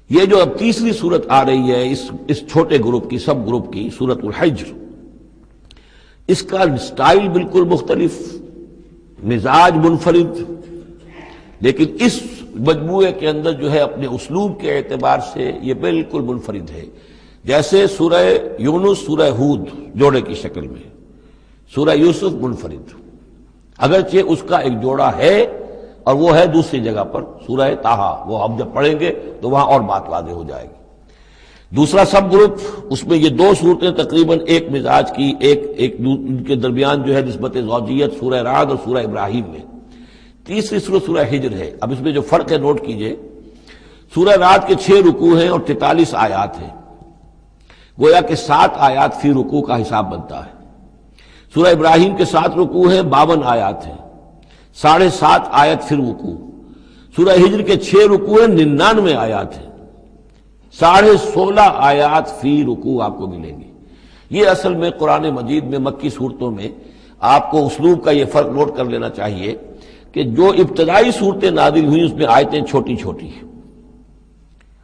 یہ جو اب تیسری صورت آ رہی ہے اس چھوٹے گروپ کی، سب گروپ کی، سورۃ الحجر، اس کا سٹائل بالکل مختلف، مزاج منفرد، لیکن اس مجموعے کے اندر جو ہے اپنے اسلوب کے اعتبار سے یہ بالکل منفرد ہے۔ جیسے سورہ یونس سورہ ہود جوڑے کی شکل میں، سورہ یوسف منفرد، اگرچہ اس کا ایک جوڑا ہے اور وہ ہے دوسری جگہ پر سورہ طٰہٰ، وہ ہم جب پڑھیں گے تو وہاں اور بات واضح ہو جائے گی۔ دوسرا سب گروپ، اس میں یہ دو صورتیں تقریباً ایک مزاج کی، ایک ان کے درمیان جو ہے نسبت زوجیت سورہ رعد اور سورہ ابراہیم میں۔ تیسری صورت سورہ ہجر ہے۔ اب اس میں جو فرق ہے نوٹ کیجئے، سورہ رعد کے 6 رکوع ہیں اور 43 آیات ہیں، گویا کہ 7 آیات فی رکوع کا حساب بنتا ہے۔ سورہ ابراہیم کے 7 رکوع ہیں، 52 آیات ہیں، 7.5 آیت فی رکوع۔ سورہ ہجر کے 6 رکوع ہیں، 99 آیات ہیں، 16.5 آیات فی رکوع آپ کو ملیں گی۔ یہ اصل میں قرآن مجید میں مکی صورتوں میں آپ کو اسلوب کا یہ فرق نوٹ کر لینا چاہیے کہ جو ابتدائی صورتیں نازل ہوئی اس میں آیتیں چھوٹی چھوٹی،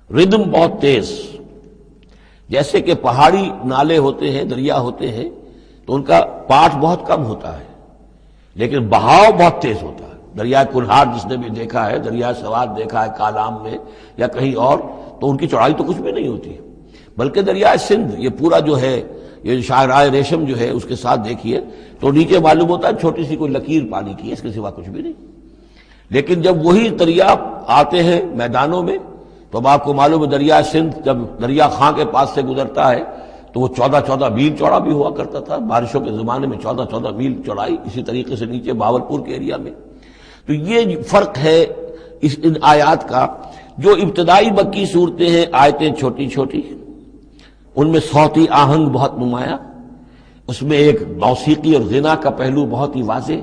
ردم بہت تیز، جیسے کہ پہاڑی نالے ہوتے ہیں، دریا ہوتے ہیں تو ان کا پاٹ بہت کم ہوتا ہے لیکن بہاؤ بہت تیز ہوتا ہے۔ دریائے کنہار جس نے بھی دیکھا ہے، دریائے سوات دیکھا ہے کالام میں یا کہیں اور، تو ان کی چوڑائی تو کچھ بھی نہیں ہوتی، بلکہ دریائے سندھ یہ پورا جو ہے، یہ شاہراہ ریشم جو ہے اس کے ساتھ دیکھیے تو نیچے معلوم ہوتا ہے چھوٹی سی کوئی لکیر پانی کی ہے، اس کے سوا کچھ بھی نہیں۔ لیکن جب وہی دریا آتے ہیں میدانوں میں تو اب آپ کو معلوم ہے دریائے سندھ جب دریا خاں کے پاس سے گزرتا ہے تو وہ 14 میل چوڑا بھی ہوا کرتا تھا، بارشوں کے زمانے میں 14 میل چوڑائی، اسی طریقے سے نیچے باولپور کے ایریا میں۔ تو یہ فرق ہے ان آیات کا۔ جو ابتدائی مکی صورتیں ہیں آیتیں چھوٹی چھوٹی، ان میں صوتی آہنگ بہت نمایاں، اس میں ایک موسیقی اور غنا کا پہلو بہت ہی واضح،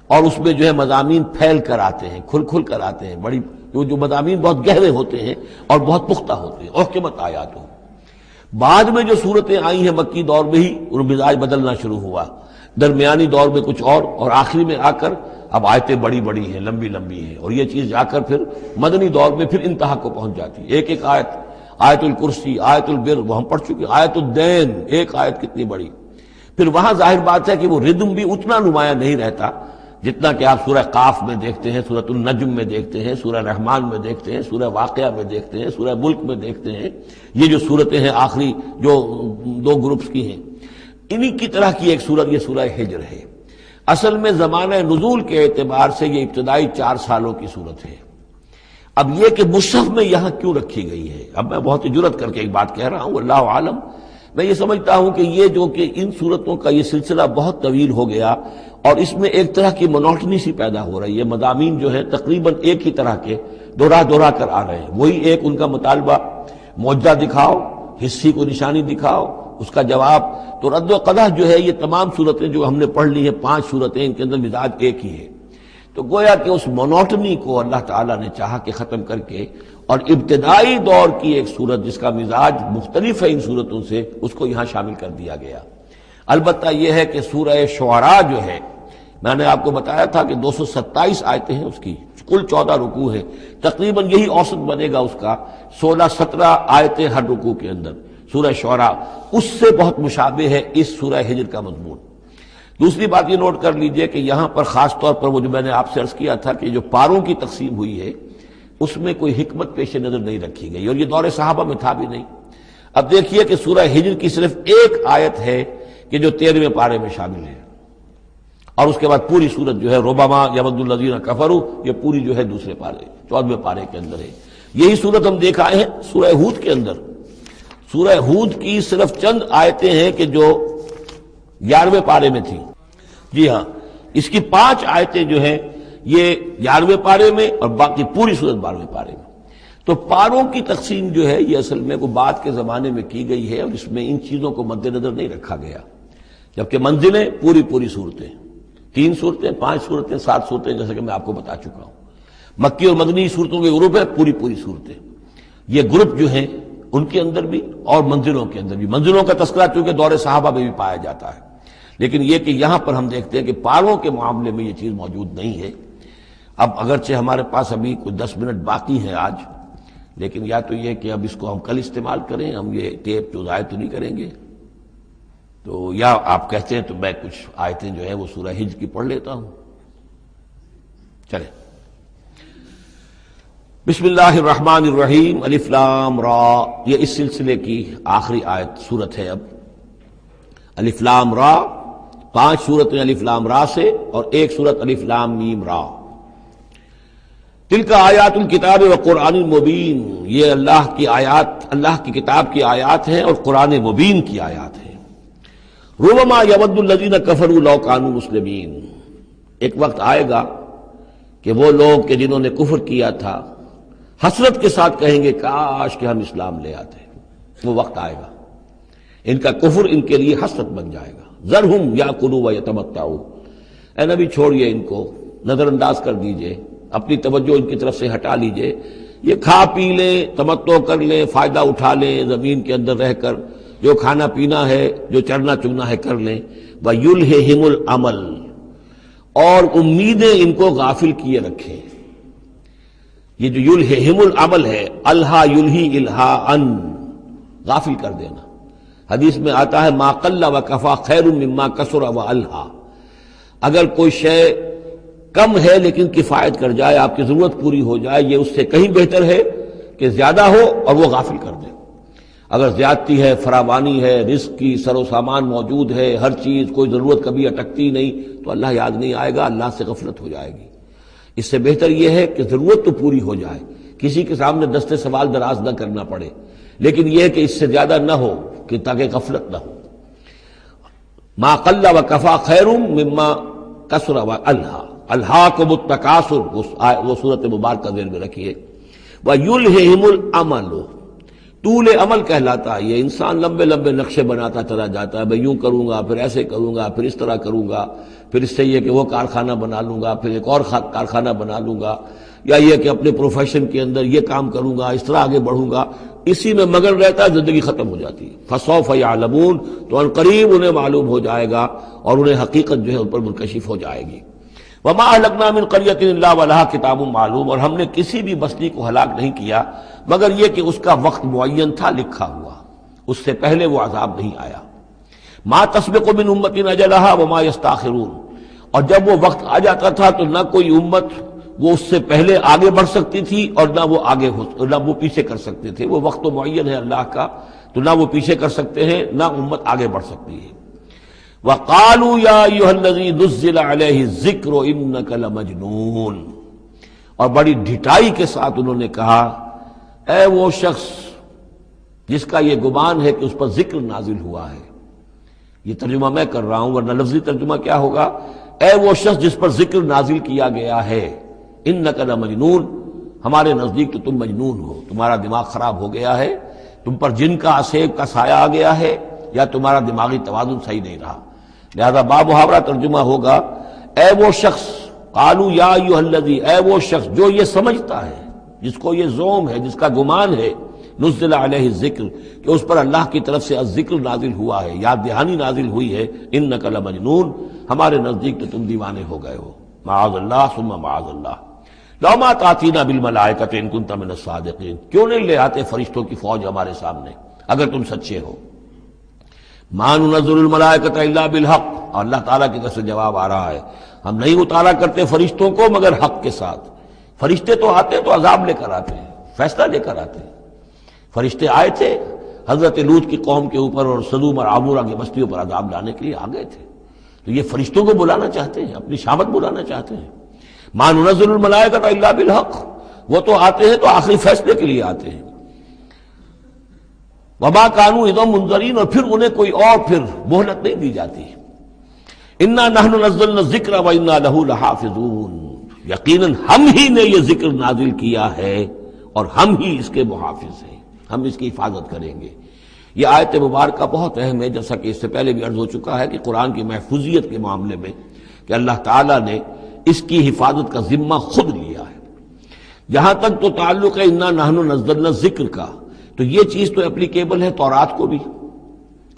اور اس میں جو ہے مضامین پھیل کر آتے ہیں، کھل کھل کر آتے ہیں، بڑی جو مضامین بہت گہرے ہوتے ہیں اور بہت پختہ ہوتے ہیں، احکمت آیات ہو۔ بعد میں جو صورتیں آئی ہیں مکی دور میں ہی ان مزاج بدلنا شروع ہوا، درمیانی دور میں کچھ اور آخری میں آ کر اب آیتیں بڑی بڑی ہیں، لمبی لمبی ہیں، اور یہ چیز جا کر پھر مدنی دور میں پھر انتہا کو پہنچ جاتی ہے۔ ایک آیت، آیت الکرسی، آیت البر وہ ہم پڑھ چکے، آیت الدین، ایک آیت کتنی بڑی۔ پھر وہاں ظاہر بات ہے کہ وہ ردم بھی اتنا نمایاں نہیں رہتا جتنا کہ آپ سورہ قاف میں دیکھتے ہیں، سورۃ النجم میں دیکھتے ہیں، سورہ رحمان میں دیکھتے ہیں، سورہ واقعہ میں دیکھتے ہیں، سورہ ملک میں دیکھتے ہیں۔ یہ جو صورتیں ہیں آخری جو 2 گروپس کی ہیں، انہی کی طرح کی ایک صورت یہ سورہ ہجر ہے۔ اصل میں زمانہ نزول کے اعتبار سے یہ ابتدائی 4 سالوں کی صورت ہے۔ اب یہ کہ مصحف میں یہاں کیوں رکھی گئی ہے، اب میں بہت جرات کر کے ایک بات کہہ رہا ہوں، اللہ عالم، میں یہ سمجھتا ہوں کہ یہ جو کہ ان صورتوں کا یہ سلسلہ بہت طویل ہو گیا اور اس میں ایک طرح کی مونوٹنی سی پیدا ہو رہی ہے، مضامین جو ہے تقریباً ایک ہی طرح کے دوہرا کر آ رہے ہیں، وہی ایک ان کا مطالبہ، معجزہ دکھاؤ، حصی کو نشانی دکھاؤ، اس کا جواب۔ تو رد و قدح جو ہے یہ تمام صورتیں جو ہم نے پڑھ لی ہیں 5 صورتیں، ان کے اندر مزاج ایک ہی ہے۔ تو گویا کہ اس مونوٹنی کو اللہ تعالیٰ نے چاہا کہ ختم کر کے، اور ابتدائی دور کی ایک صورت جس کا مزاج مختلف ہے ان صورتوں سے، اس کو یہاں شامل کر دیا گیا۔ البتہ یہ ہے کہ سورہ شعراء جو ہے، میں نے آپ کو بتایا تھا کہ 227 آیتیں ہیں اس کی، کل 14 رکوع ہیں، تقریباً یہی اوسط بنے گا اس کا، 16-17 آیتیں ہر رکوع کے اندر۔ سورہ شعراء اس سے بہت مشابہ ہے اس سورہ ہجر کا مضمون۔ دوسری بات یہ نوٹ کر لیجئے کہ یہاں پر خاص طور پر وہ جو میں نے آپ سے عرض کیا تھا کہ جو پاروں کی تقسیم ہوئی ہے اس میں کوئی حکمت پیش نظر نہیں رکھی گئی، اور یہ دور صحابہ میں تھا بھی نہیں۔ اب دیکھیے کہ سورہ ہجر کی صرف ایک آیت ہے کہ جو 13ویں پارے میں شامل ہے، اور اس کے بعد پوری سورت جو ہے ربما یود الذین کفروا، یہ پوری جو ہے دوسرے پارے 14ویں پارے کے اندر ہے۔ یہی سورت ہم دیکھ آئے ہیں سورہ ہود کے اندر۔ سورہ ہود کی صرف چند آیتیں ہیں کہ جو 11ویں پارے میں تھی، جی ہاں، اس کی 5 آیتیں جو ہیں یہ 11ویں پارے میں اور باقی پوری سورت 12ویں پارے میں۔ تو پاروں کی تقسیم جو ہے یہ اصل میں وہ بعد کے زمانے میں کی گئی ہے، اور اس میں ان چیزوں کو مد نظر نہیں رکھا گیا، جبکہ منزلیں پوری صورتیں، 3 صورتیں، 5 صورتیں، 7 صورتیں، جیسا کہ میں آپ کو بتا چکا ہوں۔ مکی اور مدنی صورتوں کے گروپ ہے، پوری صورتیں۔ یہ گروپ جو ہیں ان کے اندر بھی اور منزلوں کے اندر بھی، منزلوں کا تذکرہ چونکہ دور صحابہ میں بھی پایا جاتا ہے، لیکن یہ کہ یہاں پر ہم دیکھتے ہیں کہ پاروں کے معاملے میں یہ چیز موجود نہیں ہے۔ اب اگرچہ ہمارے پاس ابھی کوئی 10 منٹ باقی ہیں آج، لیکن یا تو یہ کہ اب اس کو ہم کل استعمال کریں، ہم یہ ٹیپ جو ضائع تو نہیں کریں گے، تو یا آپ کہتے ہیں تو میں کچھ آیتیں جو ہے وہ سورہ حجر کی پڑھ لیتا ہوں۔ چلیں، بسم اللہ الرحمن الرحیم، الف لام را، یہ اس سلسلے کی آخری آیت سورت ہے۔ اب الف لام را، 5 سورتیں الف لام را سے اور ایک سورت الف لام میم را۔ تلک آیات الکتاب و قرآن مبین، یہ اللہ کی آیات، اللہ کی کتاب کی آیات ہیں اور قرآن مبین کی آیات ہیں۔ ربما یود الذین کفروا لو کانوا مسلمین، ایک وقت آئے گا کہ وہ لوگ کہ جنہوں نے کفر کیا تھا حسرت کے ساتھ کہیں گے کاش کہ ہم اسلام لے آتے۔ وہ وقت آئے گا، ان کا کفر ان کے لیے حسرت بن جائے گا۔ ذرہم یاکلوا ویتمتعوا، اے نبی چھوڑیے ان کو، نظر انداز کر دیجئے، اپنی توجہ ان کی طرف سے ہٹا لیجئے، یہ کھا پی لیں، تمتع کر لیں، فائدہ اٹھا لیں، زمین کے اندر رہ کر جو کھانا پینا ہے، جو چرنا چگنا ہے کر لیں۔ وَيُلْهِهِمُ الْعَمَلُ، اور امیدیں ان کو غافل کیے رکھیں۔ یہ جو یلہہم العمل ہے، الہا یلہی الہاءً، غافل کر دینا۔ حدیث میں آتا ہے ما قل وکفا خیر مما کثر والہا، اگر کوئی شے کم ہے لیکن کفایت کر جائے، آپ کی ضرورت پوری ہو جائے، یہ اس سے کہیں بہتر ہے کہ زیادہ ہو اور وہ غافل کر دے۔ اگر زیادتی ہے، فراوانی ہے، رزق کی سر و سامان موجود ہے، ہر چیز، کوئی ضرورت کبھی اٹکتی نہیں، تو اللہ یاد نہیں آئے گا، اللہ سے غفلت ہو جائے گی۔ اس سے بہتر یہ ہے کہ ضرورت تو پوری ہو جائے، کسی کے سامنے دست سوال دراز نہ کرنا پڑے، لیکن یہ ہے کہ اس سے زیادہ نہ ہو کہ تاکہ غفلت نہ ہو۔ ما قل وکفا خیر مما کثر والہا، الہاکم التکاثر، وہ صورت مبارکہ ذہن میں رکھیے۔ وَيُلْهِهِمُ الْعَمَلُ، طول عمل کہلاتا ہے، یہ انسان لمبے لمبے نقشے بناتا چلا جاتا ہے، میں یوں کروں گا، پھر ایسے کروں گا، پھر اس طرح کروں گا، پھر اس سے یہ کہ وہ کارخانہ بنا لوں گا، پھر ایک اور کارخانہ بنا لوں گا، یا یہ کہ اپنے پروفیشن کے اندر یہ کام کروں گا، اس طرح آگے بڑھوں گا، اسی میں مگن رہتا ہے، زندگی ختم ہو جاتی ہے۔ فَسَوْفَ يَعْلَمُونَ، تو ان قریب انہیں معلوم ہو جائے گا اور انہیں حقیقت جو ہے ان پر منکشف ہو جائے گی۔ وَمَا أَهْلَكْنَا مِنْ قَرْيَةٍ إِلَّا وَلَهَا کِتَابٌ معلوم، اور ہم نے کسی بھی بستی کو ہلاک نہیں کیا مگر یہ کہ اس کا وقت معین تھا، لکھا ہوا، اس سے پہلے وہ عذاب نہیں آیا۔ مَا تَسْبِقُ مِنْ أُمَّةٍ أَجَلَهَا وَمَا يَسْتَأْخِرُونَ، اور جب وہ وقت آ جاتا تھا تو نہ کوئی امت وہ اس سے پہلے آگے بڑھ سکتی تھی اور نہ وہ پیچھے کر سکتے تھے۔ وہ وقت تو معین ہے اللہ کا، تو نہ وہ پیچھے کر سکتے ہیں نہ امت آگے بڑھ سکتی ہے۔ وَقَالُوا يَا أَيُّهَا الَّذِي نُزِّلَ عَلَيْهِ الذِّكْرُ إِنَّكَ لَمَجْنُونٌ، اور بڑی ڈھٹائی کے ساتھ انہوں نے کہا اے وہ شخص جس کا یہ گمان ہے کہ اس پر ذکر نازل ہوا ہے۔ یہ ترجمہ میں کر رہا ہوں، ورنہ لفظی ترجمہ کیا ہوگا؟ اے وہ شخص جس پر ذکر نازل کیا گیا ہے، انک لمجنون، ہمارے نزدیک تو تم مجنون ہو، تمہارا دماغ خراب ہو گیا ہے، تم پر جن کا اسیب کا سایہ آ گیا ہے، یا تمہارا دماغی توازن صحیح نہیں رہا۔ لہذا بامحاورہ ترجمہ ہوگا اے وہ شخص، قالوا یا ایھا الذی، اے وہ شخص جو یہ سمجھتا ہے، جس کو یہ زوم ہے، جس کا گمان ہے، نزل علیہ الذکر، کہ اس پر اللہ کی طرف سے الذکر نازل ہوا ہے، یاد دہانی نازل ہوئی ہے، انک لمجنون، ہمارے نزدیک تو تم دیوانے ہو گئے ہو۔ معاذ اللہ ثم معاذ اللہ، لو ما تاتینا بالملائکۃ ان کنت من الصادقین، کیوں نہیں لے آتے فرشتوں کی فوج ہمارے سامنے اگر تم سچے ہو۔ ما ننزل الملائکۃ الا بالحق، اور اللہ تعالیٰ کی طرف سے جواب آ رہا ہے ہم نہیں اتارا کرتے فرشتوں کو مگر حق کے ساتھ۔ فرشتے تو آتے تو عذاب لے کر آتے ہیں، فیصلہ لے کر آتے ہیں۔ فرشتے آئے تھے حضرت لوط کی قوم کے اوپر اور سدوم اور عمورہ کی بستیوں پر عذاب لانے کے لیے آ گئے تھے، تو یہ فرشتوں کو بلانا چاہتے ہیں، اپنی شامت بلانا چاہتے ہیں۔ ما ننزل الملائکۃ الا بالحق، وہ تو آتے ہیں تو آخری فیصلے کے لیے آتے ہیں۔ وما كانوا اذا منذرین، اور پھر انہیں کوئی اور پھر مہلت نہیں دی جاتی۔ انا نحن نزلنا الذکر وانا له لحافظون، یقیناً ہم ہی نے یہ ذکر نازل کیا ہے اور ہم ہی اس کے محافظ ہیں، ہم اس کی حفاظت کریں گے۔ یہ آیت مبارکہ بہت اہم ہے، جیسا کہ اس سے پہلے بھی عرض ہو چکا ہے کہ قرآن کی محفوظیت کے معاملے میں کہ اللہ تعالیٰ نے اس کی حفاظت کا ذمہ خود لیا ہے۔ جہاں تک تو تعلق ہے انا نحن نزلنا الذکر کا، تو یہ چیز تو اپلیکیبل ہے تورات کو بھی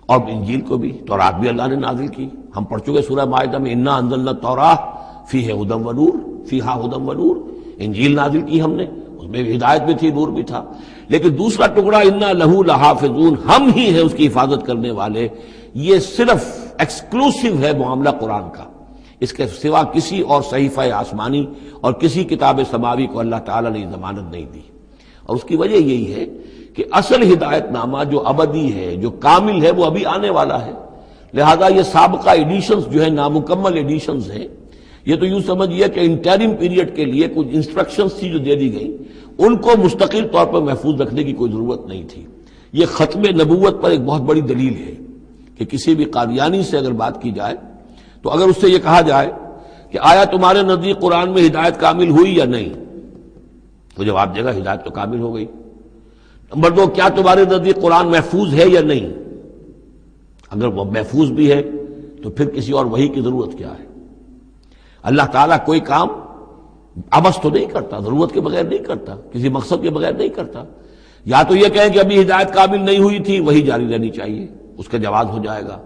اور انجیل کو بھی، تورات بھی اللہ نے نازل کی. ہم پڑھ چکے سورہ مائدہ میں انا انزلنا التوراۃ فیہا ھدی ونور. انجیل نازل کی ہم نے، اس میں ہدایت بھی تھی، نور بھی تھا. لیکن دوسرا ٹکڑا انا لہو لحافظون، ہم ہی ہیں اس کی حفاظت کرنے والے، یہ صرف ایکسکلوسیو ہے معاملہ قرآن کا. اس کے سوا کسی اور صحیفہ آسمانی اور کسی کتاب سماوی کو اللہ تعالیٰ نے ضمانت نہیں دی. اور اس کی وجہ یہی ہے کہ اصل ہدایت نامہ جو ابدی ہے، جو کامل ہے، وہ ابھی آنے والا ہے. لہذا یہ سابقہ ایڈیشنز جو ہیں، نامکمل ایڈیشنز ہیں، یہ تو یوں سمجھیے کہ انٹرم پیریڈ کے لیے کچھ انسٹرکشنز تھی جو دے دی گئیں، ان کو مستقل طور پر محفوظ رکھنے کی کوئی ضرورت نہیں تھی. یہ ختم نبوت پر ایک بہت بڑی دلیل ہے کہ کسی بھی قادیانی سے اگر بات کی جائے تو اگر اس سے یہ کہا جائے کہ آیا تمہارے نزدیک قرآن میں ہدایت کامل ہوئی یا نہیں، تو جواب دے گا ہدایت تو کامل ہو گئی. نمبر 2، کیا تمہارے نزدیک قرآن محفوظ ہے یا نہیں؟ اگر وہ محفوظ بھی ہے تو پھر کسی اور وحی کی ضرورت کیا ہے؟ اللہ تعالیٰ کوئی کام عبث تو نہیں کرتا، ضرورت کے بغیر نہیں کرتا، کسی مقصد کے بغیر نہیں کرتا. یا تو یہ کہیں کہ ابھی ہدایت کامل نہیں ہوئی تھی، وہی جاری رہنی چاہیے، اس کا جواز ہو جائے گا.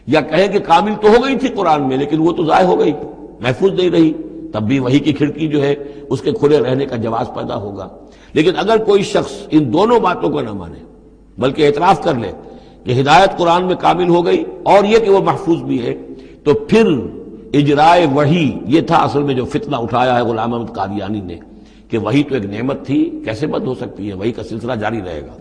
یا کہیں کہ کامل تو ہو گئی تھی قرآن میں لیکن وہ تو ضائع ہو گئی، محفوظ نہیں رہی، تب بھی وحی کی کھڑکی جو ہے اس کے کھلے رہنے کا جواز پیدا ہوگا. لیکن اگر کوئی شخص ان دونوں باتوں کو نہ مانے بلکہ اعتراف کر لے کہ ہدایت قرآن میں کامل ہو گئی اور یہ کہ وہ محفوظ بھی ہے، تو پھر اجرائے وحی، یہ تھا اصل میں جو فتنہ اٹھایا ہے غلام احمد قادیانی نے کہ وحی تو ایک نعمت تھی، کیسے بند ہو سکتی ہے، وحی کا سلسلہ جاری رہے گا.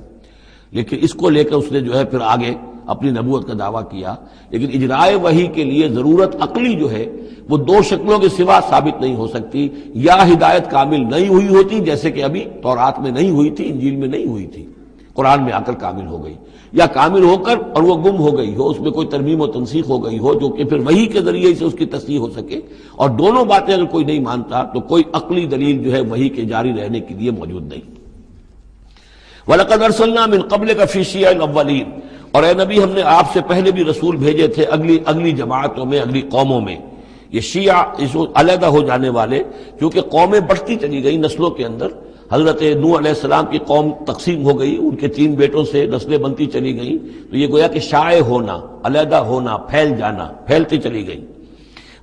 لیکن اس کو لے کر اس نے جو ہے پھر آگے اپنی نبوت کا دعویٰ کیا. لیکن اجرائے وحی کے لیے ضرورت عقلی جو ہے وہ دو شکلوں کے سوا ثابت نہیں ہو سکتی. یا ہدایت کامل نہیں ہوئی ہوتی جیسے کہ ابھی تورات میں نہیں ہوئی تھی، انجیل میں نہیں ہوئی تھی، قرآن میں آ کر کامل ہو گئی، یا کامل ہو کر اور وہ گم ہو گئی ہو، اس میں کوئی ترمیم و تنسیخ ہو گئی ہو جو کہ پھر وحی کے ذریعے سے اس کی تصحیح ہو سکے. اور دونوں باتیں اگر کوئی نہیں مانتا تو کوئی عقلی دلیل جو ہے وحی کے جاری رہنے کے لیے موجود نہیں. وَلَقَدْ أَرْسَلْنَا مِن قَبْلِكَ فِي شِيَعِ الْأَوَّلِينَ، اور اے نبی ہم نے آپ سے پہلے بھی رسول بھیجے تھے اگلی جماعتوں میں، اگلی قوموں میں. یہ شیعہ اس علیحدہ ہو جانے والے، کیونکہ قومیں بڑھتی چلی گئی نسلوں کے اندر. حضرت نوح علیہ السلام کی قوم تقسیم ہو گئی، ان کے 3 بیٹوں سے نسلیں بنتی چلی گئیں، تو یہ گویا کہ شائع ہونا، علیحدہ ہونا، پھیل جانا، پھیلتی چلی گئی.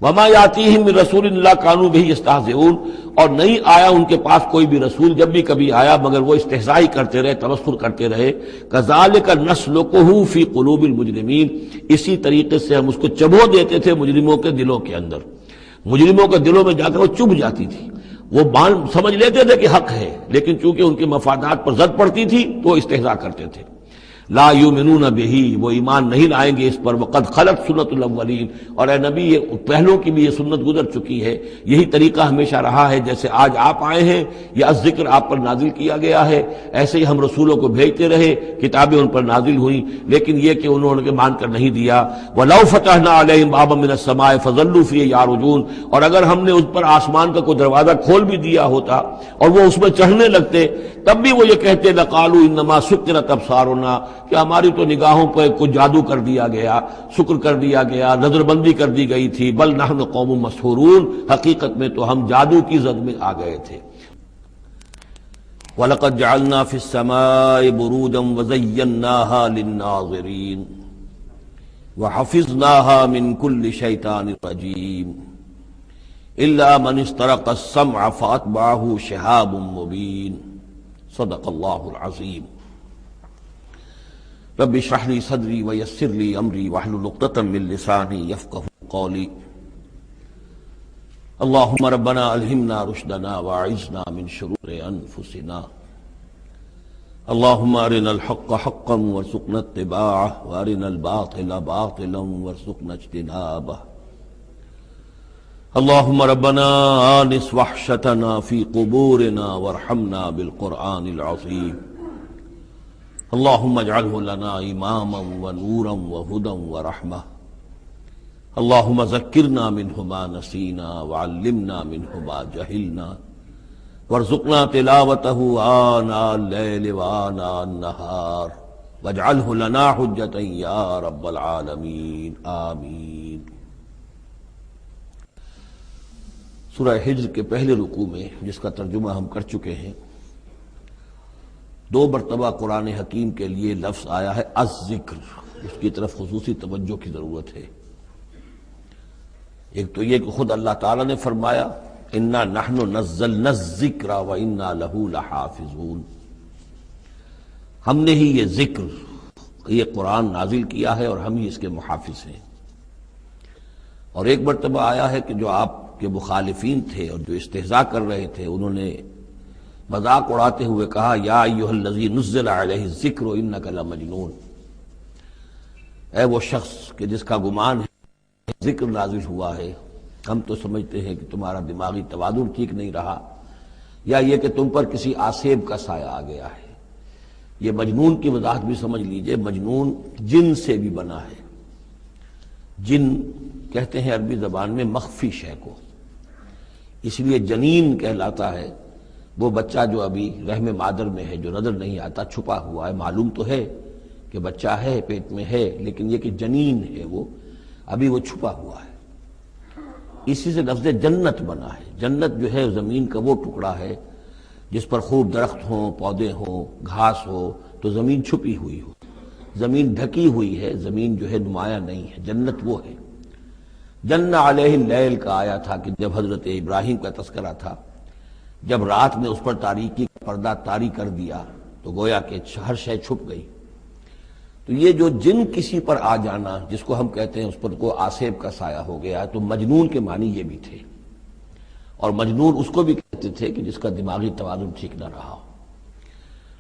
وما یاتیہم من رسول الا کانوا بہ یستہزئون، اور نہیں آیا ان کے پاس کوئی بھی رسول، جب بھی کبھی آیا مگر وہ استہزاء کرتے رہے، تبصر کرتے رہے. کذالک نسلکہ فی قلوب المجرمین، اسی طریقے سے ہم اس کو چبو دیتے تھے مجرموں کے دلوں کے اندر. مجرموں کے دلوں میں جا کر وہ چبھ جاتی تھی، وہ سمجھ لیتے تھے کہ حق ہے، لیکن چونکہ ان کے مفادات پر زد پڑتی تھی تو وہ استہزاء کرتے تھے. لا یؤمنون بہ، وہ ایمان نہیں لائیں گے اس پر. وقد خلت سنت الاولین، اور اے نبی یہ پہلوں کی بھی یہ سنت گزر چکی ہے. یہی طریقہ ہمیشہ رہا ہے، جیسے آج آپ آئے ہیں یا ذکر آپ پر نازل کیا گیا ہے، ایسے ہی ہم رسولوں کو بھیجتے رہے، کتابیں ان پر نازل ہوئیں، لیکن یہ کہ انہوں نے مان کر نہیں دیا. وَلَوْ فَتَحْنَا عَلَيْهِمْ بَابًا مِّنَ السَّمَاءِ فَظَلُّوا فِيهِ يَعْرُجُونَ، اور اگر ہم نے اس پر آسمان کا کوئی دروازہ کھول بھی دیا ہوتا اور وہ اس میں چڑھنے لگتے، تب بھی وہ یہ کہتے لَقَالُوا إِنَّمَا سُكِّرَتْ أَبْصَارُنَا، کہ ہماری تو نگاہوں پہ کچھ جادو کر دیا گیا، شکر کر دیا گیا، نظر بندی کر دی گئی تھی. بل نحن قوم مسحورون، حقیقت میں تو ہم جادو کی زد میں آ گئے تھے. وَلَقَدْ جَعَلْنَا فِي السَّمَاءِ بُرُوجًا وَزَيَّنَّاهَا لِلنَّاظِرِينَ وَحَفِظْنَاهَا مِنْ كُلِّ شَيْطَانٍ رَجِيمٍ إِلَّا مَنِ اسْتَرَقَ السَّمْعَ فَأَتْبَعَهُ شِهَابٌ مُّبِينٌ. صدق اللہ العظیم. رب اشرح لي صدري ويسر لي امري واحلل عقدة من لساني يفقهوا قولي. اللهم ربنا الهمنا رشدنا واعذنا من شرور انفسنا. اللهم ارنا الحق حقا وارزقنا اتباعه وارنا الباطل باطلا وارزقنا اجتنابه. اللهم ربنا آنس وحشتنا في قبورنا وارحمنا بالقرآن العظيم. اللهم اجعله لنا إماما ونورا وهدى ورحمة. اللهم ذكرنا منه ما نسينا وعلمنا منه ما جهلنا وارزقنا تلاوته آناء الليل وآناء النهار واجعله لنا حجة يا رب العالمين آمين. سورہ حجر کے پہلے رکوع میں، جس کا ترجمہ ہم کر چکے ہیں، 2 مرتبہ قرآن حکیم کے لیے لفظ آیا ہے الذکر. اس کی طرف خصوصی توجہ کی ضرورت ہے۔ ایک تو یہ کہ خود اللہ تعالیٰ نے فرمایا انا نحن نزلنا الذکر وانا لہ لحافظون، ہم نے ہی یہ ذکر، یہ قرآن نازل کیا ہے اور ہم ہی اس کے محافظ ہیں۔ اور ایک مرتبہ آیا ہے کہ جو آپ کے مخالفین تھے اور جو استہزاء کر رہے تھے، انہوں نے مذاق اڑاتے ہوئے کہا یا ایھا الذی نزل علیہ الذکر انک لمجنون، اے وہ شخص کہ جس کا گمان ہے ذکر نازل ہوا ہے، ہم تو سمجھتے ہیں کہ تمہارا دماغی توازن ٹھیک نہیں رہا، یا یہ کہ تم پر کسی آسیب کا سایہ آ گیا ہے۔ یہ مجنون کی وضاحت بھی سمجھ لیجئے، مجنون جن سے بھی بنا ہے۔ جن کہتے ہیں عربی زبان میں مخفی شے کو، اس لیے جنین کہلاتا ہے وہ بچہ جو ابھی رحم مادر میں ہے، جو نظر نہیں آتا، چھپا ہوا ہے، معلوم تو ہے کہ بچہ ہے، پیٹ میں ہے، لیکن یہ کہ جنین ہے وہ ابھی وہ چھپا ہوا ہے۔ اسی سے لفظ جنت بنا ہے۔ جنت جو ہے زمین کا وہ ٹکڑا ہے جس پر خوب درخت ہوں، پودے ہوں، گھاس ہو، تو زمین چھپی ہوئی ہو، زمین ڈھکی ہوئی ہے، زمین جو ہے نمایاں نہیں ہے۔ جنت وہ ہے۔ جن علیہ اللیل کا آیا تھا کہ جب حضرت ابراہیم کا تذکرہ تھا، جب رات نے اس پر تاریکی کا پردہ طاری کر دیا تو گویا کہ ہر شے چھپ گئی۔ تو یہ جو جن کسی پر آ جانا، جس کو ہم کہتے ہیں اس پر کو آسیب کا سایہ ہو گیا، تو مجنون کے معنی یہ بھی تھے۔ اور مجنون اس کو بھی کہتے تھے کہ جس کا دماغی توازن ٹھیک نہ رہا ہو۔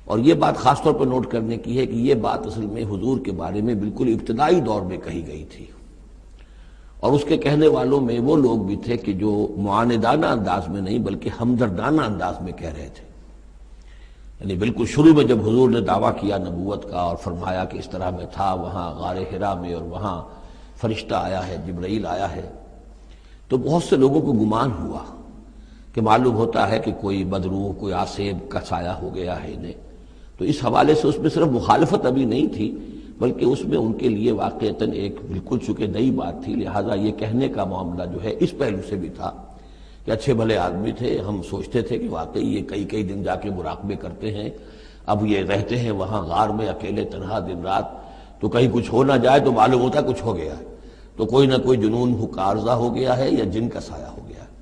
اور یہ بات خاص طور پر نوٹ کرنے کی ہے کہ یہ بات اصل میں حضور کے بارے میں بالکل ابتدائی دور میں کہی گئی تھی، اور اس کے کہنے والوں میں وہ لوگ بھی تھے کہ جو معاندانہ انداز میں نہیں بلکہ ہمدردانہ انداز میں کہہ رہے تھے۔ یعنی بالکل شروع میں جب حضور نے دعویٰ کیا نبوت کا اور فرمایا کہ اس طرح میں تھا وہاں غار حرا میں، اور وہاں فرشتہ آیا ہے، جبرائیل آیا ہے، تو بہت سے لوگوں کو گمان ہوا کہ معلوم ہوتا ہے کہ کوئی بدروح، کوئی آسیب کا سایہ ہو گیا ہے انہیں۔ تو اس حوالے سے اس میں صرف مخالفت ابھی نہیں تھی، بلکہ اس میں ان کے لیے واقعتاً ایک بالکل چونکہ نئی بات تھی، لہٰذا یہ کہنے کا معاملہ جو ہے اس پہلو سے بھی تھا کہ اچھے بھلے آدمی تھے، ہم سوچتے تھے کہ واقعی یہ کئی دن جا کے مراقبے کرتے ہیں، اب یہ رہتے ہیں وہاں غار میں اکیلے تنہا دن رات، تو کہیں کچھ ہو نہ جائے تو معلوم ہوتا کچھ ہو گیا ہے، تو کوئی نہ کوئی جنون کا عارضہ ہو گیا ہے یا جن کا سایہ ہو گیا ہے۔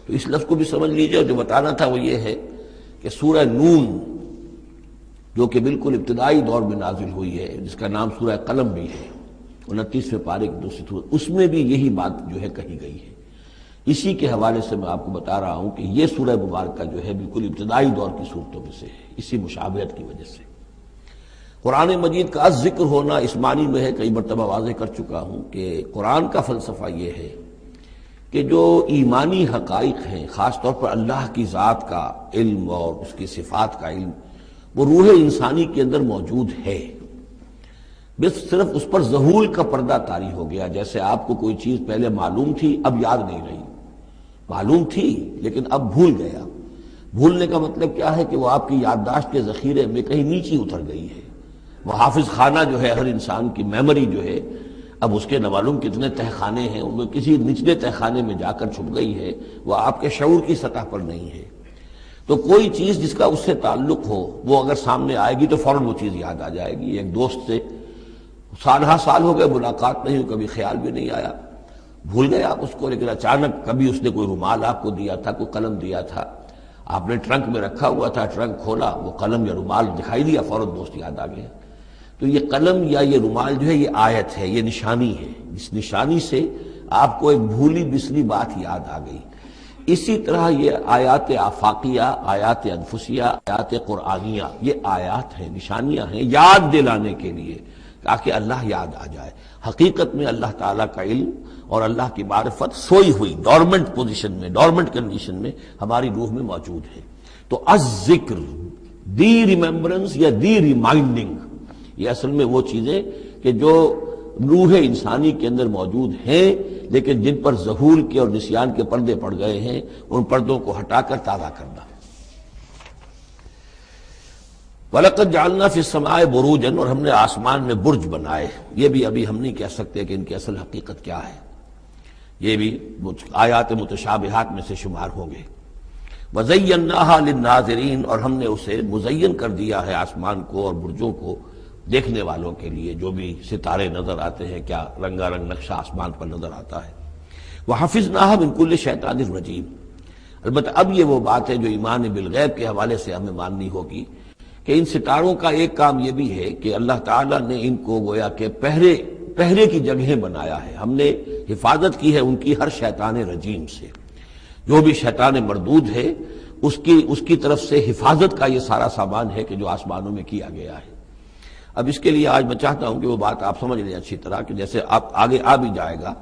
تو اس لفظ کو بھی سمجھ لیجیے، اور جو بتانا تھا وہ یہ ہے کہ سورہ نون جو کہ بالکل ابتدائی دور میں نازل ہوئی ہے، جس کا نام سورہ قلم بھی ہے، 29ویں پارے کی دوسری سورت، اس میں بھی یہی بات جو ہے کہی گئی ہے۔ اسی کے حوالے سے میں آپ کو بتا رہا ہوں کہ یہ سورہ مبارکہ جو ہے بالکل ابتدائی دور کی صورتوں میں سے ہے، اسی مشابہت کی وجہ سے۔ قرآن مجید کا ذکر ہونا اس معنی میں ہے، کئی مرتبہ واضح کر چکا ہوں کہ قرآن کا فلسفہ یہ ہے کہ جو ایمانی حقائق ہیں، خاص طور پر اللہ کی ذات کا علم اور اس کی صفات کا علم، وہ روح انسانی کے اندر موجود ہے، بس صرف اس پر ظہور کا پردہ طاری ہو گیا۔ جیسے آپ کو کوئی چیز پہلے معلوم تھی، اب یاد نہیں رہی، معلوم تھی لیکن اب بھول گیا۔ بھولنے کا مطلب کیا ہے کہ وہ آپ کی یادداشت کے ذخیرے میں کہیں نیچی اتر گئی ہے۔ وہ حافظ خانہ جو ہے، ہر انسان کی میموری جو ہے، اب اس کے نہ معلوم کتنے تہخانے ہیں، ان میں کسی نچلے تہخانے میں جا کر چھپ گئی ہے، وہ آپ کے شعور کی سطح پر نہیں ہے۔ تو کوئی چیز جس کا اس سے تعلق ہو، وہ اگر سامنے آئے گی تو فوراً وہ چیز یاد آ جائے گی۔ ایک دوست سے سالہ سال ہو گئے ملاقات نہیں ہوئی، کبھی خیال بھی نہیں آیا، بھول گئے آپ اس کو، لیکن اچانک کبھی اس نے کوئی رومال آپ کو دیا تھا، کوئی قلم دیا تھا، آپ نے ٹرنک میں رکھا ہوا تھا، ٹرنک کھولا، وہ قلم یا رومال دکھائی دیا، فوراً دوست یاد آ گیا۔ تو یہ قلم یا یہ رومال جو ہے یہ آیت ہے، یہ نشانی ہے، اس نشانی سے آپ کو ایک بھولی بسری بات یاد آ گئی۔ اسی طرح یہ آیات آفاقیہ، آیات انفسیہ، آیات قرآنیہ، یہ آیات ہیں، نشانیاں ہیں یاد دلانے کے لیے، تاکہ اللہ یاد آ جائے۔ حقیقت میں اللہ تعالیٰ کا علم اور اللہ کی معرفت سوئی ہوئی ڈورمنٹ پوزیشن میں، ڈورمنٹ کنڈیشن میں ہماری روح میں موجود ہے۔ تو الذکر، دی ریممبرنس یا دی ریمائنڈنگ، یہ اصل میں وہ چیزیں کہ جو روح انسانی کے اندر موجود ہیں، لیکن جن پر ظہور کے اور نسیان کے پردے پڑ گئے ہیں، ان پردوں کو ہٹا کر تازہ کرنا۔ وَلَقَدْ جَعَلْنَا فِي السَّمَاءِ بُرُوجًا، اور ہم نے آسمان میں برج بنائے۔ یہ بھی ابھی ہم نہیں کہہ سکتے کہ ان کی اصل حقیقت کیا ہے، یہ بھی آیات متشابہات میں سے شمار ہوں گے۔ وَزَيَّنَّاهَا لِلنَّاظِرِينَ، اور ہم نے اسے مزین کر دیا ہے آسمان کو اور برجوں کو دیکھنے والوں کے لیے جو بھی ستارے نظر آتے ہیں، کیا رنگا رنگ نقشہ آسمان پر نظر آتا ہے۔ وَحَفِظْنَاهَا مِن كُلِّ شَيْطَانٍ رَجِيمٍ۔ البتہ اب یہ وہ بات ہے جو ایمان بالغیب کے حوالے سے ہمیں ماننی ہوگی کہ ان ستاروں کا ایک کام یہ بھی ہے کہ اللہ تعالیٰ نے ان کو گویا کہ پہرے کی جگہیں بنایا ہے، ہم نے حفاظت کی ہے ان کی ہر شیطان رجیم سے، جو بھی شیطان مردود ہے اس کی طرف سے حفاظت کا یہ سارا سامان ہے کہ جو آسمانوں میں کیا گیا ہے۔ اب اس کے لیے آج میں چاہتا ہوں کہ وہ بات آپ سمجھ لیں اچھی طرح، کہ جیسے آپ آگے آ بھی جائے گا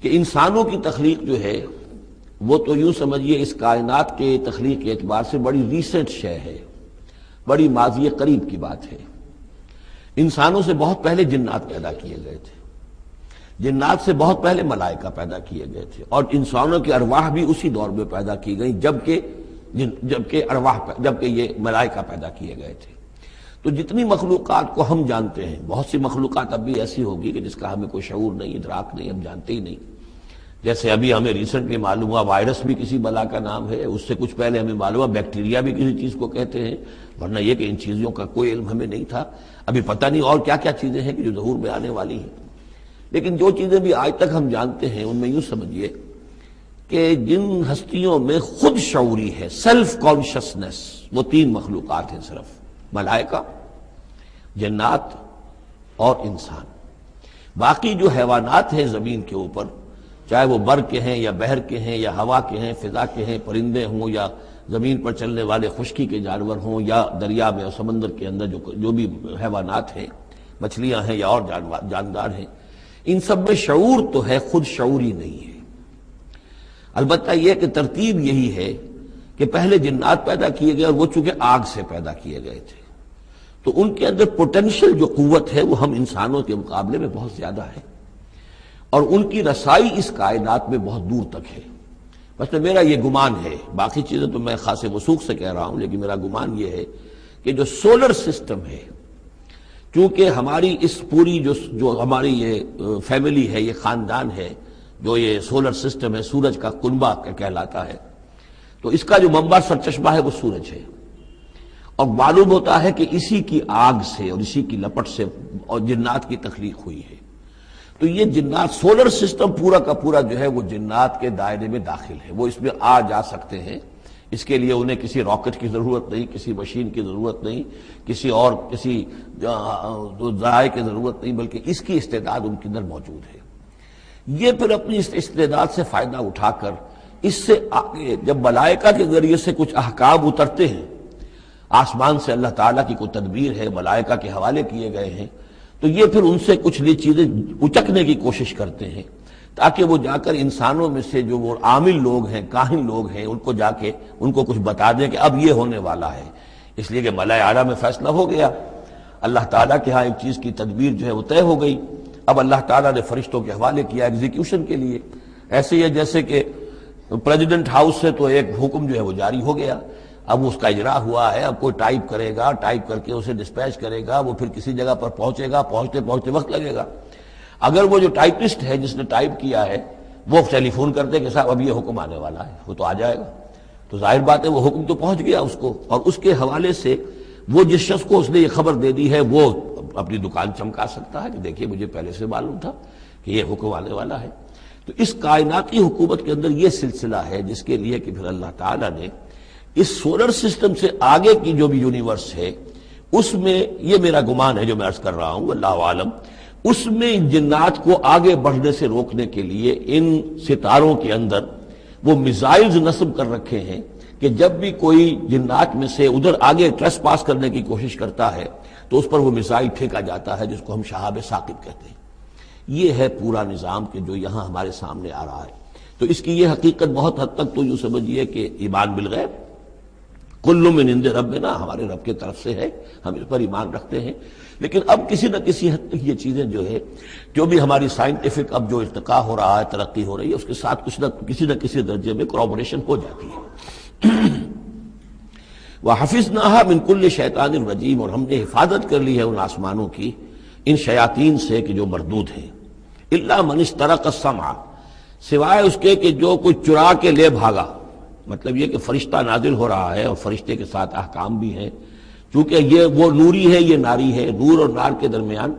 کہ انسانوں کی تخلیق جو ہے وہ تو یوں سمجھیے اس کائنات کے تخلیق کے اعتبار سے بڑی ریسنٹ شے ہے، بڑی ماضی قریب کی بات ہے۔ انسانوں سے بہت پہلے جنات پیدا کیے گئے تھے، جنات سے بہت پہلے ملائکہ پیدا کیے گئے تھے، اور انسانوں کی ارواح بھی اسی دور میں پیدا کی گئیں جبکہ یہ ملائکہ پیدا کیے گئے تھے۔ تو جتنی مخلوقات کو ہم جانتے ہیں، بہت سی مخلوقات اب بھی ایسی ہوگی کہ جس کا ہمیں کوئی شعور نہیں، ادراک نہیں، ہم جانتے ہی نہیں۔ جیسے ابھی ہمیں ریسنٹلی معلوم ہوا وائرس بھی کسی بلا کا نام ہے، اس سے کچھ پہلے ہمیں معلوم ہوا بیکٹیریا بھی کسی چیز کو کہتے ہیں، ورنہ یہ کہ ان چیزوں کا کوئی علم ہمیں نہیں تھا۔ ابھی پتہ نہیں اور کیا کیا چیزیں ہیں کہ جو ظہور میں آنے والی ہیں، لیکن جو چیزیں بھی آج تک ہم جانتے ہیں ان میں یوں سمجھیے کہ جن ہستیوں میں خود شعوری ہے، سیلف کانشسنس، وہ 3 مخلوقات ہیں صرف، ملائکہ، جنات اور انسان۔ باقی جو حیوانات ہیں زمین کے اوپر، چاہے وہ بر کے ہیں یا بحر کے ہیں یا ہوا کے ہیں، فضا کے ہیں، پرندے ہوں یا زمین پر چلنے والے خشکی کے جانور ہوں یا دریا میں اور سمندر کے اندر جو بھی حیوانات ہیں، مچھلیاں ہیں یا اور جاندار ہیں، ان سب میں شعور تو ہے، خود شعوری نہیں ہے۔ البتہ یہ کہ ترتیب یہی ہے کہ پہلے جنات پیدا کیے گئے اور وہ چونکہ آگ سے پیدا کیے گئے تھے، تو ان کے اندر پوٹینشل جو قوت ہے وہ ہم انسانوں کے مقابلے میں بہت زیادہ ہے، اور ان کی رسائی اس کائنات میں بہت دور تک ہے۔ بس میرا یہ گمان ہے، باقی چیزیں تو میں خاص وثوق سے کہہ رہا ہوں، لیکن میرا گمان یہ ہے کہ جو سولر سسٹم ہے، چونکہ ہماری اس پوری جو ہماری یہ فیملی ہے، یہ خاندان ہے، جو یہ سولر سسٹم ہے، سورج کا کنبہ کہلاتا ہے، تو اس کا جو منبع سرچشمہ ہے وہ سورج ہے، اور معلوم ہوتا ہے کہ اسی کی آگ سے اور اسی کی لپٹ سے اور جنات کی تخلیق ہوئی ہے۔ تو یہ جنات، سولر سسٹم پورا کا پورا جو ہے وہ جنات کے دائرے میں داخل ہے، وہ اس میں آ جا سکتے ہیں۔ اس کے لیے انہیں کسی راکٹ کی ضرورت نہیں، کسی مشین کی ضرورت نہیں، کسی ذرائع کی ضرورت نہیں، بلکہ اس کی استعداد ان کے اندر موجود ہے۔ یہ پھر اپنی اس استعداد سے فائدہ اٹھا کر اس سے آگے جب ملائکہ کے ذریعے سے کچھ احکام اترتے ہیں، آسمان سے اللہ تعالیٰ کی کوئی تدبیر ہے، ملائکہ کے حوالے کیے گئے ہیں، تو یہ پھر ان سے کچھ چیزیں اچکنے کی کوشش کرتے ہیں تاکہ وہ جا کر انسانوں میں سے جو وہ عامل لوگ ہیں، کاہن لوگ ہیں، ان کو جا کے ان کو کچھ بتا دیں کہ اب یہ ہونے والا ہے۔ اس لیے کہ ملائے اعلیٰ میں فیصلہ ہو گیا، اللہ تعالیٰ کے ہاں ایک چیز کی تدبیر جو ہے وہ طے ہو گئی، اب اللہ تعالیٰ نے فرشتوں کے حوالے کیا ایگزیکیوشن کے لیے۔ ایسے ہی ہے جیسے کہ پریزیڈنٹ ہاؤس سے تو ایک حکم جو ہے وہ جاری ہو گیا، اب اس کا اجرا ہوا ہے، اب کوئی ٹائپ کرے گا، ٹائپ کر کے اسے ڈسپیچ کرے گا، وہ پھر کسی جگہ پر پہنچے گا، پہنچتے وقت لگے گا۔ اگر وہ جو ٹائپسٹ ہے جس نے ٹائپ کیا ہے وہ ٹیلی فون کرتے کہ صاحب اب یہ حکم آنے والا ہے، وہ تو آ جائے گا، تو ظاہر بات ہے وہ حکم تو پہنچ گیا اس کو، اور اس کے حوالے سے وہ جس شخص کو اس نے یہ خبر دے دی ہے وہ اپنی دکان چمکا سکتا ہے کہ دیکھیے مجھے پہلے سے معلوم تھا کہ یہ حکم آنے والا ہے۔ تو اس کائناتی حکومت کے اندر یہ سلسلہ ہے جس کے لیے کہ پھر اللہ تعالیٰ نے اس سولر سسٹم سے آگے کی جو بھی یونیورس ہے اس میں، یہ میرا گمان ہے جو میں عرض کر رہا ہوں اللہ عالم، اس میں جنات کو آگے بڑھنے سے روکنے کے لیے ان ستاروں کے اندر وہ میزائلز نصب کر رکھے ہیں کہ جب بھی کوئی جنات میں سے ادھر آگے ٹریس پاس کرنے کی کوشش کرتا ہے تو اس پر وہ میزائل پھینکا جاتا ہے جس کو ہم شہاب ثاقب کہتے ہیں۔ یہ ہے پورا نظام کہ جو یہاں ہمارے سامنے آ رہا ہے۔ تو اس کی یہ حقیقت بہت حد تک تو یوں سمجھیے کہ ایمان بالغیب، کل من عند ربنا، ہمارے رب کی طرف سے ہے، ہم اس پر ایمان رکھتے ہیں، لیکن اب کسی نہ کسی حد تک یہ چیزیں جو ہے، جو بھی ہماری سائنٹیفک اب جو ارتقاء ہو رہا ہے، ترقی ہو رہی ہے، اس کے ساتھ کسی نہ کسی درجے میں کورابوریشن ہو جاتی ہے۔ وَحَفِظْنَاهَا مِن كُلِّ شَيْطَانٍ رَجِيمٍ، اور ہم نے حفاظت کر لی ہے ان آسمانوں کی ان شیاطین سے کہ جو مردود ہیں، إِلَّا مَنِ اسْتَرَقَ السَّمْعَ، سوائے اس کے کہ جو کوئی چرا کے لے بھاگا، مطلب یہ کہ فرشتہ نازل ہو رہا ہے اور فرشتے کے ساتھ احکام بھی ہیں، چونکہ یہ وہ نوری ہے، یہ ناری ہے، نور اور نار کے درمیان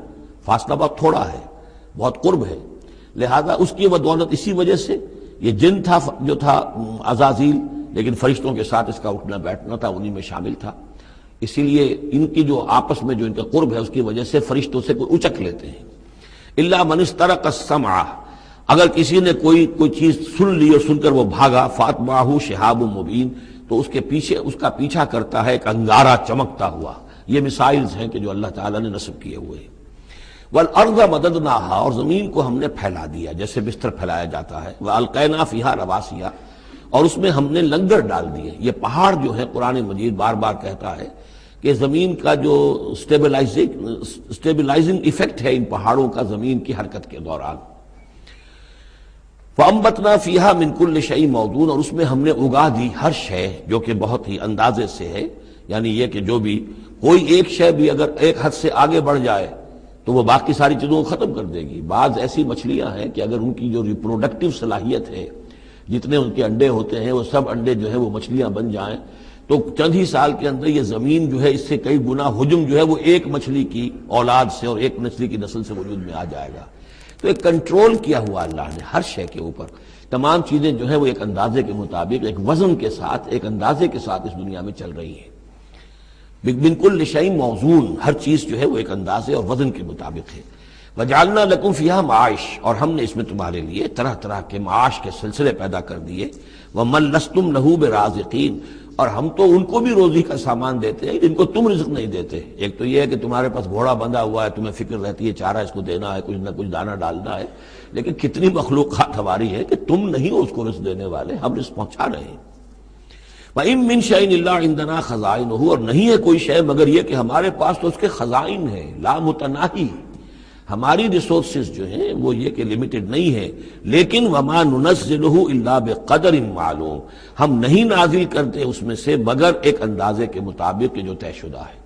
فاصلہ بہت تھوڑا ہے، بہت قرب ہے، لہذا اس کی بدولت اسی وجہ سے یہ جن تھا جو تھا عزازیل، لیکن فرشتوں کے ساتھ اس کا اٹھنا بیٹھنا تھا، انہی میں شامل تھا، اسی لیے ان کی جو آپس میں جو ان کا قرب ہے اس کی وجہ سے فرشتوں سے کوئی اچک لیتے ہیں۔ الا من استرق السمع، اگر کسی نے کوئی چیز سن لی اور سن کر وہ بھاگا، فاتبعہ شہاب مبین، تو اس کے پیچھے اس کا پیچھا کرتا ہے ایک انگارہ چمکتا ہوا۔ یہ مثائلز ہیں کہ جو اللہ تعالیٰ نے نصب کیے ہوئے ہیں۔ والارض مددناہا، اور زمین کو ہم نے پھیلا دیا جیسے بستر پھیلایا جاتا ہے، والقینا فیہا رواسیا، اور اس میں ہم نے لنگر ڈال دیے۔ یہ پہاڑ جو ہے قرآن مجید بار بار کہتا ہے کہ زمین کا جو سٹیبلائزنگ ایفیکٹ ہے ان پہاڑوں کا زمین کی حرکت کے دوران۔ فَأَنبَتْنَا فِيهَا مِن كُلِّ شَيْءٍ مَوْزُونٍ، اور اس میں ہم نے اگا دی ہر شے جو کہ بہت ہی اندازے سے ہے، یعنی یہ کہ جو بھی کوئی ایک شے بھی اگر ایک حد سے آگے بڑھ جائے تو وہ باقی ساری چیزوں کو ختم کر دے گی۔ بعض ایسی مچھلیاں ہیں کہ اگر ان کی جو ریپروڈکٹیو صلاحیت ہے، جتنے ان کے انڈے ہوتے ہیں وہ سب انڈے جو ہے وہ مچھلیاں بن جائیں تو چند ہی سال کے اندر یہ زمین جو ہے اس سے کئی گنا حجم جو ہے وہ ایک مچھلی کی اولاد سے اور ایک مچھلی کی نسل سے وجود میں آ جائے گا۔ تو ایک کنٹرول کیا ہوا اللہ نے ہر شے کے اوپر، تمام چیزیں جو ہیں وہ ایک اندازے کے مطابق، ایک وزن کے ساتھ، ایک اندازے کے ساتھ اس دنیا میں چل رہی ہیں۔ من کل شیء موزون، ہر چیز جو ہے وہ ایک اندازے اور وزن کے مطابق ہے۔ وجعلنا لکم فیہا معاش، اور ہم نے اس میں تمہارے لیے طرح طرح کے معاش کے سلسلے پیدا کر دیے۔ ومن لستم لہ برازقین، اور ہم تو ان کو بھی روزی کا سامان دیتے ہیں جن کو تم رزق نہیں دیتے۔ ایک تو یہ ہے کہ تمہارے پاس گھوڑا بندھا ہوا ہے، تمہیں فکر رہتی ہے چارہ اس کو دینا ہے، کچھ نہ کچھ دانہ ڈالنا ہے، لیکن کتنی مخلوقات ہماری ہے کہ تم نہیں ہو اس کو رزق دینے والے، ہم رزق پہنچا رہے ہیں۔ وَإِن مِّن شَيْءٍ إِلَّا عِندَنَا خَزَائِنُهُ، اور نہیں ہے کوئی شے مگر یہ کہ ہمارے پاس تو اس کے خزائن ہیں، لا متناہی، ہماری ریسورسز جو ہیں وہ یہ کہ لمیٹڈ نہیں ہے، لیکن وما ننزلہ الا بقدر معلوم، ہم نہیں نازل کرتے اس میں سے مگر ایک اندازے کے مطابق کہ جو طے شدہ ہے۔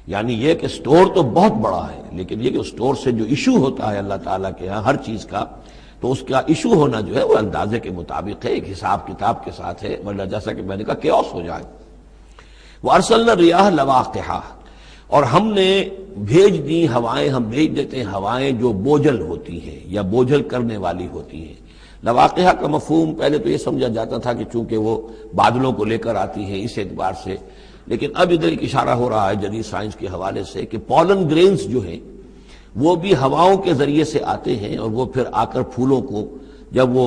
یعنی یہ کہ سٹور تو بہت بڑا ہے، لیکن یہ کہ سٹور سے جو ایشو ہوتا ہے اللہ تعالیٰ کے ہاں ہر چیز کا، تو اس کا ایشو ہونا جو ہے وہ اندازے کے مطابق ہے، ایک حساب کتاب کے ساتھ ہے، ورنہ جیسا کہ میں نے کہا کیوس ہو جائے۔ وارسلنا الرياح لواقحا، اور ہم نے بھیج دی ہوائیں، ہم بھیج دیتے ہیں ہوائیں جو بوجھل ہوتی ہیں یا بوجھل کرنے والی ہوتی ہیں۔ لواقحہ کا مفہوم پہلے تو یہ سمجھا جاتا تھا کہ چونکہ وہ بادلوں کو لے کر آتی ہیں اس اعتبار سے، لیکن اب ادھر ایک اشارہ ہو رہا ہے جدید سائنس کے حوالے سے کہ پولن گرینز جو ہیں وہ بھی ہواؤں کے ذریعے سے آتے ہیں، اور وہ پھر آ کر پھولوں کو جب وہ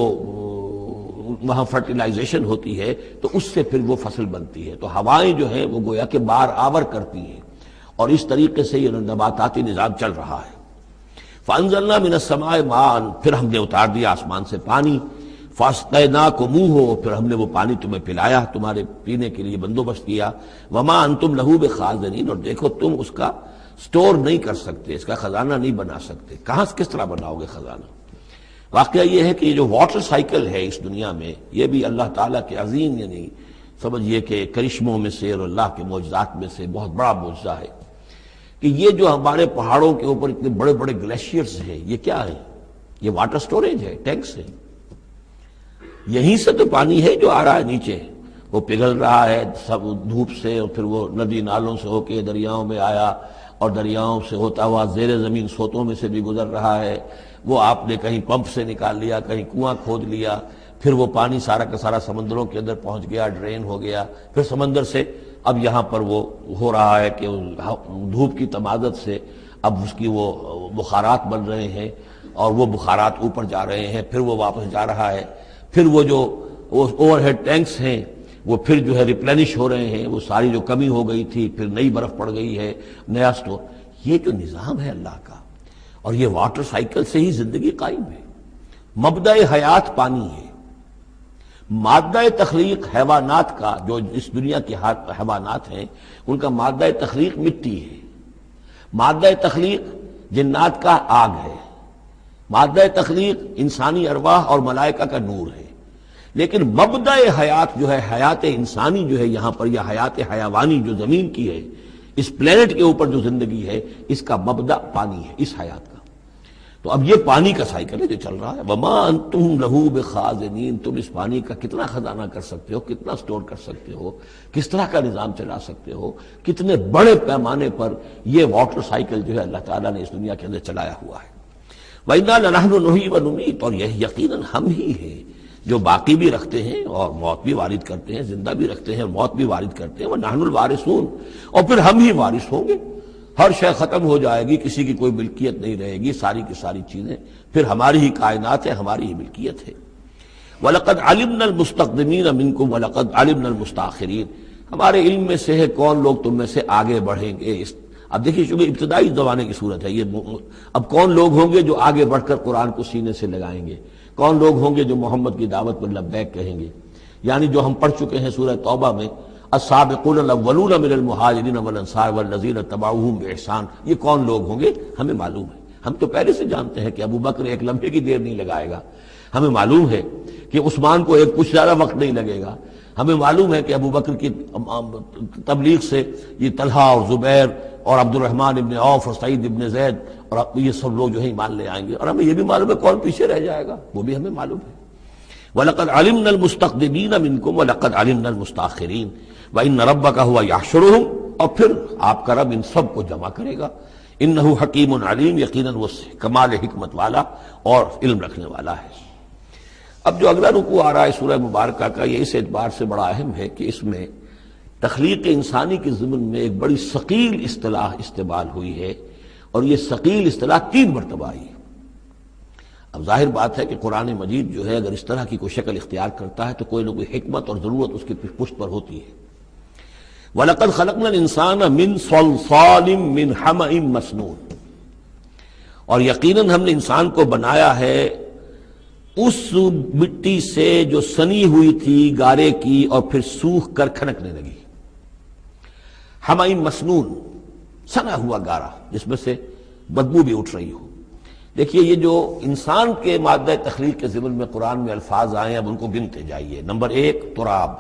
وہاں فرٹیلائزیشن ہوتی ہے تو اس سے پھر وہ فصل بنتی ہے۔ تو ہوائیں جو ہیں وہ گویا کہ بار آور کرتی ہیں، اور اس طریقے سے یہ نباتاتی نظام چل رہا ہے۔ فانزلنا من السماء ماء، پھر ہم نے اتار دیا آسمان سے پانی، فاسقیناکموہ، پھر ہم نے وہ پانی تمہیں پلایا، تمہارے پینے کے لیے بندوبست کیا۔ وما انتم لہ بخازنین، اور دیکھو تم اس کا سٹور نہیں کر سکتے، اس کا خزانہ نہیں بنا سکتے۔ کہاں کس طرح بناؤ گے خزانہ؟ واقعہ یہ ہے کہ یہ جو واٹر سائیکل ہے اس دنیا میں، یہ بھی اللہ تعالیٰ کے عظیم، یعنی سمجھیے کہ کرشموں میں سے اور اللہ کے معجزات میں سے بہت بڑا معجزہ ہے کہ یہ جو ہمارے پہاڑوں کے اوپر اتنے بڑے بڑے گلیشیئرز ہیں، یہ کیا ہے؟ یہ واٹر سٹوریج ہے، ٹینکس ہے۔ یہیں سے تو پانی ہے جو آ رہا ہے نیچے، وہ پگھل رہا ہے سب دھوپ سے، اور پھر وہ ندی نالوں سے ہو کے دریاؤں میں آیا، اور دریاؤں سے ہوتا ہوا زیر زمین سوتوں میں سے بھی گزر رہا ہے۔ وہ آپ نے کہیں پمپ سے نکال لیا، کہیں کنواں کھود لیا، پھر وہ پانی سارا کا سارا سمندروں کے اندر پہنچ گیا، ڈرین ہو گیا، پھر سمندر سے اب یہاں پر وہ ہو رہا ہے کہ دھوپ کی تمادت سے اب اس کی وہ بخارات بن رہے ہیں، اور وہ بخارات اوپر جا رہے ہیں، پھر وہ واپس جا رہا ہے، پھر وہ جو اوور ہیڈ ٹینکس ہیں وہ پھر جو ہے ریپلینش ہو رہے ہیں، وہ ساری جو کمی ہو گئی تھی پھر نئی برف پڑ گئی ہے، نیا سٹور۔ یہ جو نظام ہے اللہ کا، اور یہ واٹر سائیکل سے ہی زندگی قائم ہے۔ مبدأ حیات پانی ہے، مادہ تخلیق حیوانات کا، جو اس دنیا کے حیوانات ہیں ان کا مادہ تخلیق مٹی ہے، مادہ تخلیق جنات کا آگ ہے، مادہ تخلیق انسانی ارواح اور ملائکہ کا نور ہے، لیکن مبدأ حیات جو ہے، حیات انسانی جو ہے یہاں پر، یا حیات حیوانی جو زمین کی ہے، اس پلینٹ کے اوپر جو زندگی ہے، اس کا مبدأ پانی ہے، اس حیات کا۔ تو اب یہ پانی کا سائیکل ہے جو چل رہا ہے. وما انتم لہو بخازنین، تم اس پانی کا کتنا خزانہ کر سکتے ہو، کتنا سٹور کر سکتے ہو، کس طرح کا نظام چلا سکتے ہو، کتنے بڑے پیمانے پر یہ واٹر سائیکل جو ہے اللہ تعالیٰ نے اس دنیا کے اندر چلایا ہوا ہے. وَإِنَّا لَنَحْنُ نُحْيِي وَنُمِيتُ، اور یہ یقیناً ہم ہی ہیں جو باقی بھی رکھتے ہیں اور موت بھی وارد کرتے ہیں، زندہ بھی رکھتے ہیں اور موت بھی وارد کرتے ہیں. وَنَحْنُ الْوَارِثُونَ، اور پھر ہم ہی وارث ہوں گے. ہر شے ختم ہو جائے گی، کسی کی کوئی ملکیت نہیں رہے گی، ساری کی ساری چیزیں پھر ہماری ہی کائنات ہے، ہماری ہی ملکیت ہے. وَلَقَدْ عَلِمْنَا الْمُسْتَقْدِمِينَ مِنْكُمْ وَلَقَدْ عَلِمْنَا الْمُسْتَأْخِرِينَ، ہمارے علم میں سے ہے کون لوگ تم میں سے آگے بڑھیں گے. اب دیکھیے چونکہ ابتدائی زمانے کی صورت ہے یہ، اب کون لوگ ہوں گے جو آگے بڑھ کر قرآن کو سینے سے لگائیں گے، کون لوگ ہوں گے جو محمد کی دعوت پر لبیک کہیں گے. یعنی جو ہم پڑھ چکے ہیں سورہ توبہ میں، السابقون الاولون من المہاجرین والانصار والذین اتبعوہم باحسان، یہ کون لوگ ہوں گے ہمیں معلوم ہے. ہم تو پہلے سے جانتے ہیں کہ ابو بکر ایک لمحے کی دیر نہیں لگائے گا، ہمیں معلوم ہے کہ عثمان کو ایک کچھ زیادہ وقت نہیں لگے گا، ہمیں معلوم ہے کہ ابو بکر کی تبلیغ سے یہ طلحہ اور زبیر اور عبد الرحمن ابن عوف اور سعید ابن زید اور یہ سب لوگ جو ہے ایمان لے آئیں گے، اور ہمیں یہ بھی معلوم ہے کون پیچھے رہ جائے گا، وہ بھی ہمیں معلوم ہے. وَلَقَدْ عَلِمْنَا الْمُسْتَقْدِمِينَ مِنْكُمْ وَلَقَدْ عَلِمْنَا الْمُسْتَأْخِرِينَ وَإِنَّ رَبَّكَ هُوَ يَحْشُرُهُمْ، اور پھر آپ کا رب ان سب کو جمع کرے گا. إِنَّهُ حَكِيمٌ عَلِيمٌ، یقیناً وہ کمال حکمت والا اور علم رکھنے والا ہے. اب جو اگلا رکوع آ رہا ہے سورہ مبارکہ کا، یہ اس اعتبار سے بڑا اہم ہے کہ اس میں تخلیق انسانی کے ضمن میں ایک بڑی ثقیل اصطلاح استعمال ہوئی ہے، اور یہ ثقیل اصطلاح 3 مرتبہ آئی ہے. اب ظاہر بات ہے کہ قرآن مجید جو ہے اگر اس طرح کی کوئی شکل اختیار کرتا ہے تو کوئی نہ کوئی حکمت اور ضرورت اس کی پشت پر ہوتی ہے. وَلَقَدْ خَلَقْنَا الْإِنسَانَ مِنْ صَلْصَالٍ مِّنْ حَمَإٍ مَّسْنُونٍ، اور یقیناً ہم نے انسان کو بنایا ہے اس مٹی سے جو سنی ہوئی تھی گارے کی اور پھر سوکھ کر کھنکنے لگی. حَمَإٍ مسنون، سنا ہوا گارا جس میں سے بدبو بھی اٹھ رہی ہو. دیکھیے یہ جو انسان کے مادہ تخلیق کے ضمن میں قرآن میں الفاظ آئے ہیں اب ان کو گنتے جائیے. نمبر 1 تراب،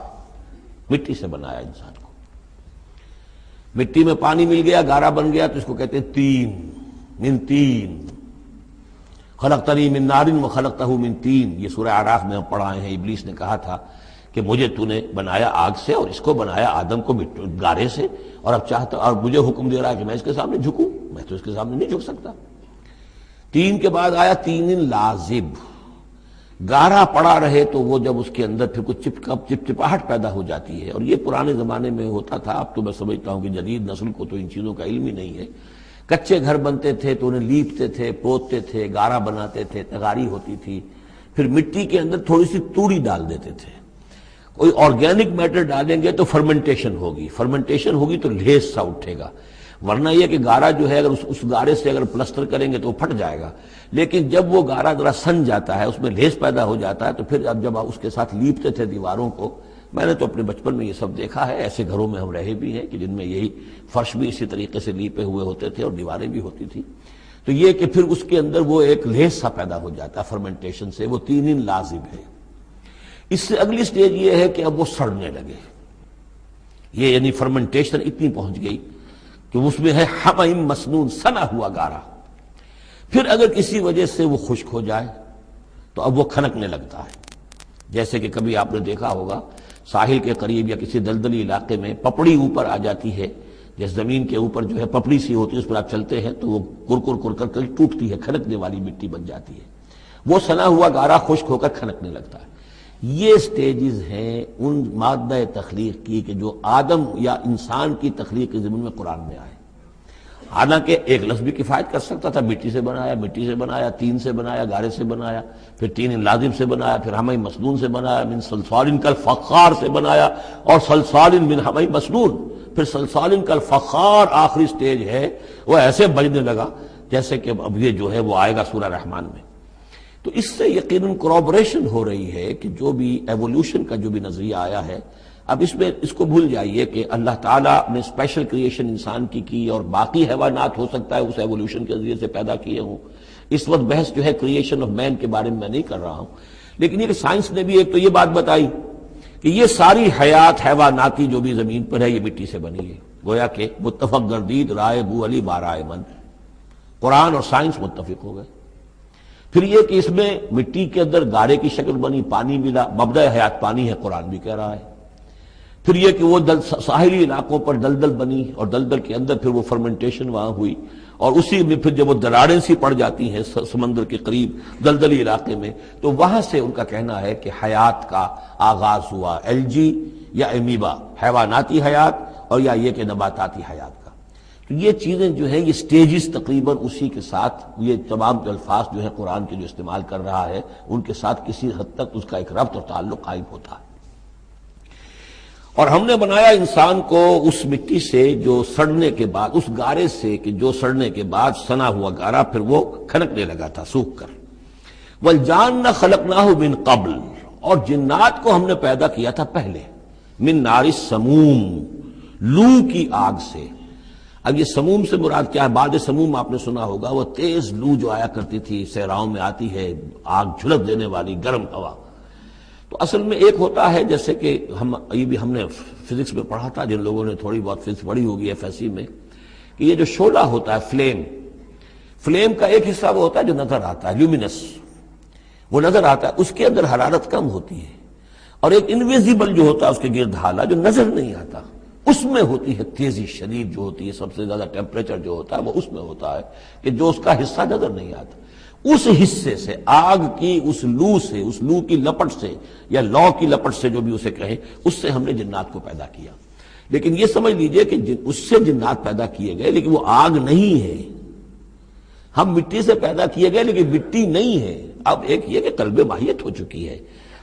مٹی سے بنایا انسان کو، مٹی میں پانی مل گیا گارا بن گیا تو اس کو کہتے ہیں تین، من تین. خلقتنی من نار وخلقتہ من تین، یہ سورہ اعراف میں ہم پڑھائے ہیں. ابلیس نے کہا تھا کہ مجھے تو نے بنایا آگ سے اور اس کو بنایا آدم کو گارے سے، اور اب چاہتا اور مجھے حکم دے رہا ہے کہ میں اس کے سامنے جھکوں، میں تو اس کے سامنے نہیں جھک سکتا. تین کے بعد آیا تین لازب، گارا پڑا رہے تو وہ جب اس کے اندر پھر کچھ چپچپاہٹ پیدا ہو جاتی ہے، اور یہ پرانے زمانے میں ہوتا تھا. اب تو میں سمجھتا ہوں کہ جدید نسل کو تو ان چیزوں کا علم ہی نہیں ہے. کچے گھر بنتے تھے تو انہیں لیپتے تھے، پوتتے تھے، گارا بناتے تھے، تغاری ہوتی تھی، پھر مٹی کے اندر تھوڑی سی توڑی ڈال دیتے تھے. کوئی آرگینک میٹر ڈالیں گے تو فرمنٹیشن ہوگی، فرمنٹیشن ہوگی تو لیس سا اٹھے گا، ورنہ یہ کہ گارا جو ہے اگر اس گارے سے اگر پلسٹر کریں گے تو وہ پھٹ جائے گا. لیکن جب وہ گارا ذرا سن جاتا ہے، اس میں لیس پیدا ہو جاتا ہے، تو پھر اب جب اس کے ساتھ لیپتے تھے دیواروں کو، میں نے تو اپنے بچپن میں یہ سب دیکھا ہے، ایسے گھروں میں ہم رہے بھی ہیں کہ جن میں یہی فرش بھی اسی طریقے سے لیپے ہوئے ہوتے تھے اور دیواریں بھی ہوتی تھی. تو یہ کہ پھر اس کے اندر وہ ایک لیس سا پیدا ہو جاتا ہے فرمنٹیشن سے، وہ تین لازم ہے. اس سے اگلی سٹیج یہ ہے کہ اب وہ سڑنے لگے. یہ یعنی فرمنٹیشن اتنی پہنچ گئی کہ اس میں ہے حَمَإٍ مسنون، سنا ہوا گارا. پھر اگر کسی وجہ سے وہ خشک ہو جائے تو اب وہ کھنکنے لگتا ہے. جیسے کہ کبھی آپ نے دیکھا ہوگا ساحل کے قریب یا کسی دلدلی علاقے میں پپڑی اوپر آ جاتی ہے، جیسے زمین کے اوپر جو ہے پپڑی سی ہوتی ہے، اس پر آپ چلتے ہیں تو وہ کر کر ٹوٹتی ہے، کھنکنے والی مٹی بن جاتی ہے. وہ سنا ہوا گارا خشک ہو کر کھنکنے لگتا ہے. یہ سٹیجز ہیں ان مادہ تخلیق کی کہ جو آدم یا انسان کی تخلیق کے ضمن میں قرآن میں آئے. حالانکہ ایک لفظ بھی کفایت کر سکتا تھا، مٹی سے بنایا، تین سے بنایا، گارے سے بنایا، پھر تین لازم سے بنایا، پھر حَمَإٍ مسنون سے بنایا، من صلصال کالفخار سے بنایا، اور صلصال من حَمَإٍ مسنون، پھر صلصال کالفخار آخری سٹیج ہے. وہ ایسے بجنے لگا جیسے کہ اب یہ جو ہے وہ آئے گا سورہ رحمان میں. تو اس سے یقیناً کورابریشن ہو رہی ہے کہ جو بھی ایوولوشن کا جو بھی نظریہ آیا ہے، اب اس میں اس کو بھول جائیے کہ اللہ تعالیٰ نے اسپیشل کریشن انسان کی اور باقی حیوانات ہو سکتا ہے اس ایوولوشن کے ذریعے سے پیدا کیے ہوں. اس وقت بحث جو ہے کریشن آف مین کے بارے میں نہیں کر رہا ہوں، لیکن یہ کہ سائنس نے بھی ایک تو یہ بات بتائی کہ یہ ساری حیات حیواناتی جو بھی زمین پر ہے یہ مٹی سے بنی ہے. گویا کہ متفق گردید رائے بو علی بارائے من، قرآن اور سائنس متفق ہو گئے. پھر یہ کہ اس میں مٹی کے اندر گارے کی شکل بنی، پانی ملا، مبدأ حیات پانی ہے، قرآن بھی کہہ رہا ہے۔ پھر یہ کہ وہ ساحلی علاقوں پر دلدل بنی، اور دلدل کے اندر پھر وہ فرمنٹیشن وہاں ہوئی، اور اسی میں پھر جب وہ دراڑیں سی پڑ جاتی ہیں سمندر کے قریب دلدلی علاقے میں، تو وہاں سے ان کا کہنا ہے کہ حیات کا آغاز ہوا، الجی یا امیبا، حیواناتی حیات، اور یا یہ کہ نباتاتی حیات کا۔ تو یہ چیزیں جو ہیں، یہ سٹیجز تقریباً اسی کے ساتھ، یہ تمام الفاظ جو ہیں قرآن کے جو استعمال کر رہا ہے ان کے ساتھ کسی حد تک اس کا ایک ربط اور تعلق قائم ہوتا ہے۔ اور ہم نے بنایا انسان کو اس مٹی سے جو سڑنے کے بعد، اس گارے سے کہ جو سڑنے کے بعد سنا ہوا گارا پھر وہ کھنکنے لگا تھا سوکھ کر۔ والجان خلقناہ من قبل، اور جنات کو ہم نے پیدا کیا تھا پہلے، من نار السموم، لو کی آگ سے۔ اب یہ سموم سے مراد کیا ہے؟ بعد سموم آپ نے سنا ہوگا، وہ تیز لو جو آیا کرتی تھی، صحراؤں میں آتی ہے، آگ جھلس دینے والی گرم ہوا۔ تو اصل میں ایک ہوتا ہے، جیسے کہ ہم نے فزکس میں پڑھا تھا، جن لوگوں نے تھوڑی بہت فزکس پڑھی ہوگی ایف ایس سی میں، کہ یہ جو شعلہ ہوتا ہے، فلیم کا ایک حصہ وہ ہوتا ہے جو نظر آتا ہے، لیومینس، وہ نظر آتا ہے، اس کے اندر حرارت کم ہوتی ہے، اور ایک انویزیبل جو ہوتا ہے اس کے گرد حالہ جو نظر نہیں آتا، اس میں ہوتی ہے تیزی شدید جو ہوتی ہے، سب سے زیادہ ٹیمپریچر جو ہوتا ہے وہ اس میں ہوتا ہے کہ جو اس کا حصہ نظر نہیں آتا۔ اس حصے سے، آگ کی اس لو سے، اس لو کی لپٹ سے یا لو کی لپٹ سے جو بھی اسے کہیں، اس سے ہم نے جنات کو پیدا کیا۔ لیکن یہ سمجھ لیجئے کہ اس سے جنات پیدا کیے گئے، لیکن وہ آگ نہیں ہے۔ ہم مٹی سے پیدا کیے گئے لیکن مٹی نہیں ہے۔ اب ایک یہ کہ قلب ماہیت ہو چکی ہے،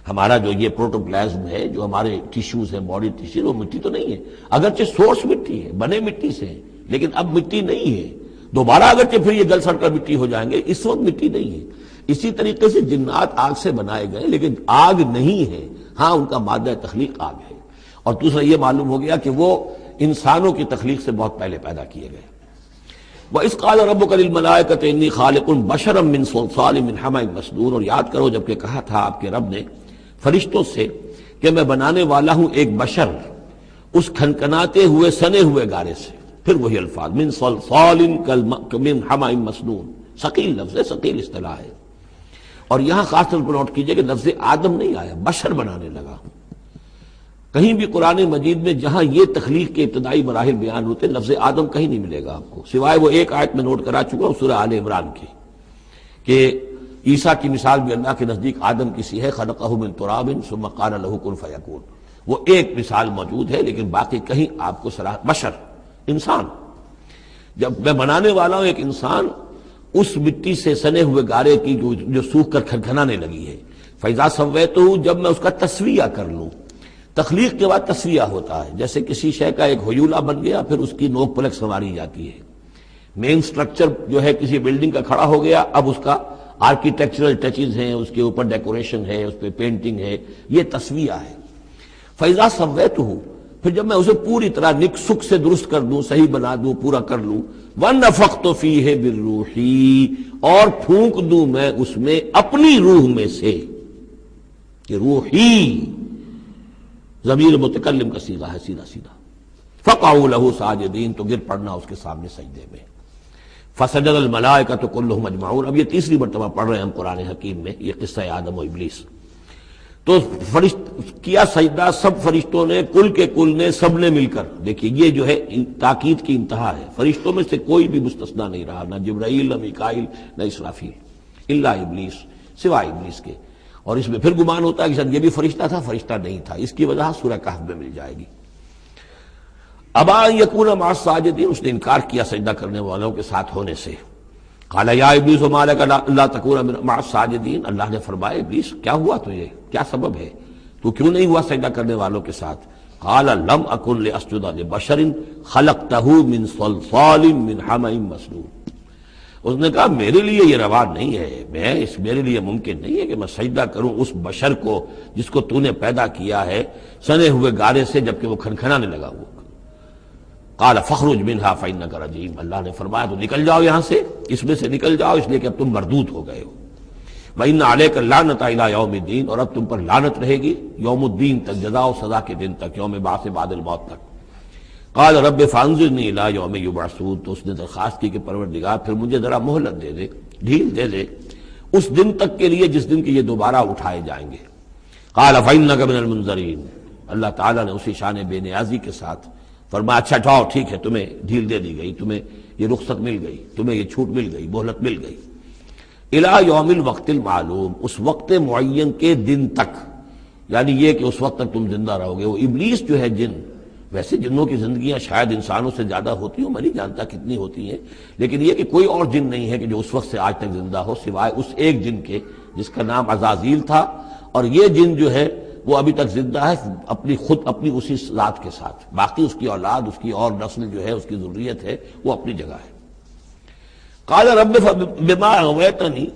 ہمارا جو یہ پروٹوپلازم ہے، جو ہمارے ٹیشوز ہیں، باڈی ٹیشوز، وہ مٹی تو نہیں ہے، اگرچہ سورس مٹی ہے، بنے مٹی سے ہیں، لیکن اب مٹی نہیں ہے۔ دوبارہ اگرچہ پھر یہ گل سڑ کر مٹی ہو جائیں گے، اس وقت مٹی نہیں ہے۔ اسی طریقے سے جنات آگ سے بنائے گئے لیکن آگ نہیں ہے، ہاں ان کا مادہ تخلیق آگ ہے۔ اور دوسرا یہ معلوم ہو گیا کہ وہ انسانوں کی تخلیق سے بہت پہلے پیدا کیے گئے۔ وَإِذْ قَالَ رَبُّكَ لِلْمَلَائِكَةِ إِنِّي خَالِقٌ بَشَرًا مِّن صَلْصَالٍ مِّنْ حَمَإٍ مَّسْنُونٍ، اور یاد کرو جب کہ کہا تھا آپ کے رب نے فرشتوں سے کہ میں بنانے والا ہوں ایک بشر اس کھنکھناتے ہوئے سنے ہوئے گارے سے۔ پھر وہی الفاظ، من صلصال من حمأ مسنون، ثقیل لفظ ہے، ثقیل اصطلاح ہے۔ اور یہاں خاص طور پر نوٹ کیجئے کہ لفظ آدم نہیں آیا، بشر بنانے لگا۔ کہیں بھی قرآن مجید میں جہاں یہ تخلیق کے ابتدائی مراحل بیان ہوتے ہیں، لفظ آدم کہیں نہیں ملے گا آپ کو، سوائے وہ ایک آیت میں نوٹ کرا چکا ہوں سورہ آل عمران کی، کہ عیسیٰ کی مثال بھی اللہ کے نزدیک آدم کی سی ہے، خلقہ من تراب ثم قال له کن فیکون، وہ ایک مثال موجود ہے، لیکن باقی کہیں آپ کو بشر، انسان، جب میں بنانے والا ہوں ایک انسان اس مٹی سے سنے ہوئے گارے کی جو سوکھ کر کھنکھنانے لگی ہے، فَإِذَا سَوَّيْتُهُ، جب میں اس کا تسویہ کر لوں۔ تخلیق کے بعد تسویہ ہوتا ہے، جیسے کسی شے کا ایک ہیولہ بن گیا، پھر اس کی نوک پلک سنواری جاتی ہے، مین سٹرکچر جو ہے کسی بلڈنگ کا کھڑا ہو گیا، اب اس کا آرکیٹیکچرل ٹچز ہیں، اس کے اوپر ڈیکوریشن ہے، اس پہ پینٹنگ ہے، یہ تسویہ ہے۔ فَإِذَا سَوَّيْتُهُ، پھر جب میں اسے پوری طرح نک سک سے درست کر دوں، صحیح بنا دوں، پورا کر لوں، وَنَفَخْتُ فِيهِ بِالرُّوحِ، اور پھونک دوں میں اس میں اپنی روح میں سے، کہ روحی ضمیر متکلم کا صیغہ ہے، سیدھا سیدھا، فَقَعُوا لَهُ سَاجِدِينَ، تو گر پڑنا اس کے سامنے سجدے میں۔ فَسَجَدَ الْمَلَائِكَةُ كُلُّهُمْ أَجْمَعُونَ، اب یہ تیسری مرتبہ پڑھ رہے ہیں ہم قرآن حکیم میں یہ قصہ آدم و ابلیس۔ تو کیا سجدہ سب فرشتوں نے، کل کے کل نے، سب نے مل کر۔ دیکھیے یہ جو ہے تاکید کی انتہا ہے، فرشتوں میں سے کوئی بھی مستثنا نہیں رہا، نہ جبرائیل، نہ میکائیل، نہ اسرافیل، الا ابلیس، سوائے ابلیس کے۔ اور اس میں پھر گمان ہوتا ہے کہ شاید یہ بھی فرشتہ تھا، فرشتہ نہیں تھا، اس کی وجہ سورہ کہف میں مل جائے گی۔ ابا ان یکون مع الساجدین، اس نے انکار کیا سجدہ کرنے والوں کے ساتھ ہونے سے۔ قال یا ابلیس ما لک الا تکون مع الساجدین، اللہ نے فرمایا ابلیس کیا ہوا تجھے، کیا سبب ہے، تو کیوں نہیں ہوا سجدہ کرنے والوں کے ساتھ؟ قال لم اکن لاسجد لبشر خلقتہ من صلصال من حمأ مسنون، اس نے کہا میرے لیے یہ روا نہیں ہے، میرے لیے ممکن نہیں ہے کہ میں سجدہ کروں اس بشر کو جس کو تو نے پیدا کیا ہے سنے ہوئے گارے سے، جبکہ وہ کھنکھنانے لگا ہوا۔ قال فاخرج منها فإنك رجيم، اللہ نے فرمایا تو نکل جاؤ یہاں سے، اس میں سے نکل جاؤ، اس لیے کہ اب تم مردود ہو گئے ہو۔ وإن عليك اللعنة إلى يوم الدين، اور اب تم پر لعنت رہے گی یوم الدین تک، جزا و سزا کے دن تک، یوم بعث بعد الموت تک۔ قال رب فانظرني إلى يوم يبعثون، تو اس نے درخواست کی کہ پروردگار پھر مجھے ذرا مہلت دے دے، ڈھیل دے دے، اس دن تک کے لیے جس دن کے یہ دوبارہ اٹھائے جائیں گے۔ قال فإنک من المنذرین، اللہ تعالیٰ نے اسی شان بے نیازی کے ساتھ فرمایا اچھا جاؤ ٹھیک ہے، تمہیں ڈھیل دے دی گئی، تمہیں یہ رخصت مل گئی، تمہیں یہ چھوٹ مل گئی، مہلت مل گئی، الی یوم الوقت المعلوم، اس وقت معین کے دن تک، یعنی یہ کہ اس وقت تک تم زندہ رہو گے۔ وہ ابلیس جو ہے جن، ویسے جنوں کی زندگیاں شاید انسانوں سے زیادہ ہوتی ہوں، میں نہیں جانتا کتنی ہوتی ہیں، لیکن یہ کہ کوئی اور جن نہیں ہے کہ جو اس وقت سے آج تک زندہ ہو سوائے اس ایک جن کے جس کا نام عزازیل تھا، اور یہ جن جو ہے وہ ابھی تک زندہ ہے اپنی اسی ذات کے ساتھ، باقی اس کی اولاد، اس کی اور نسل جو ہے، اس کی ذریت ہے، وہ اپنی جگہ ہے۔ قال رب بما اغویتنی،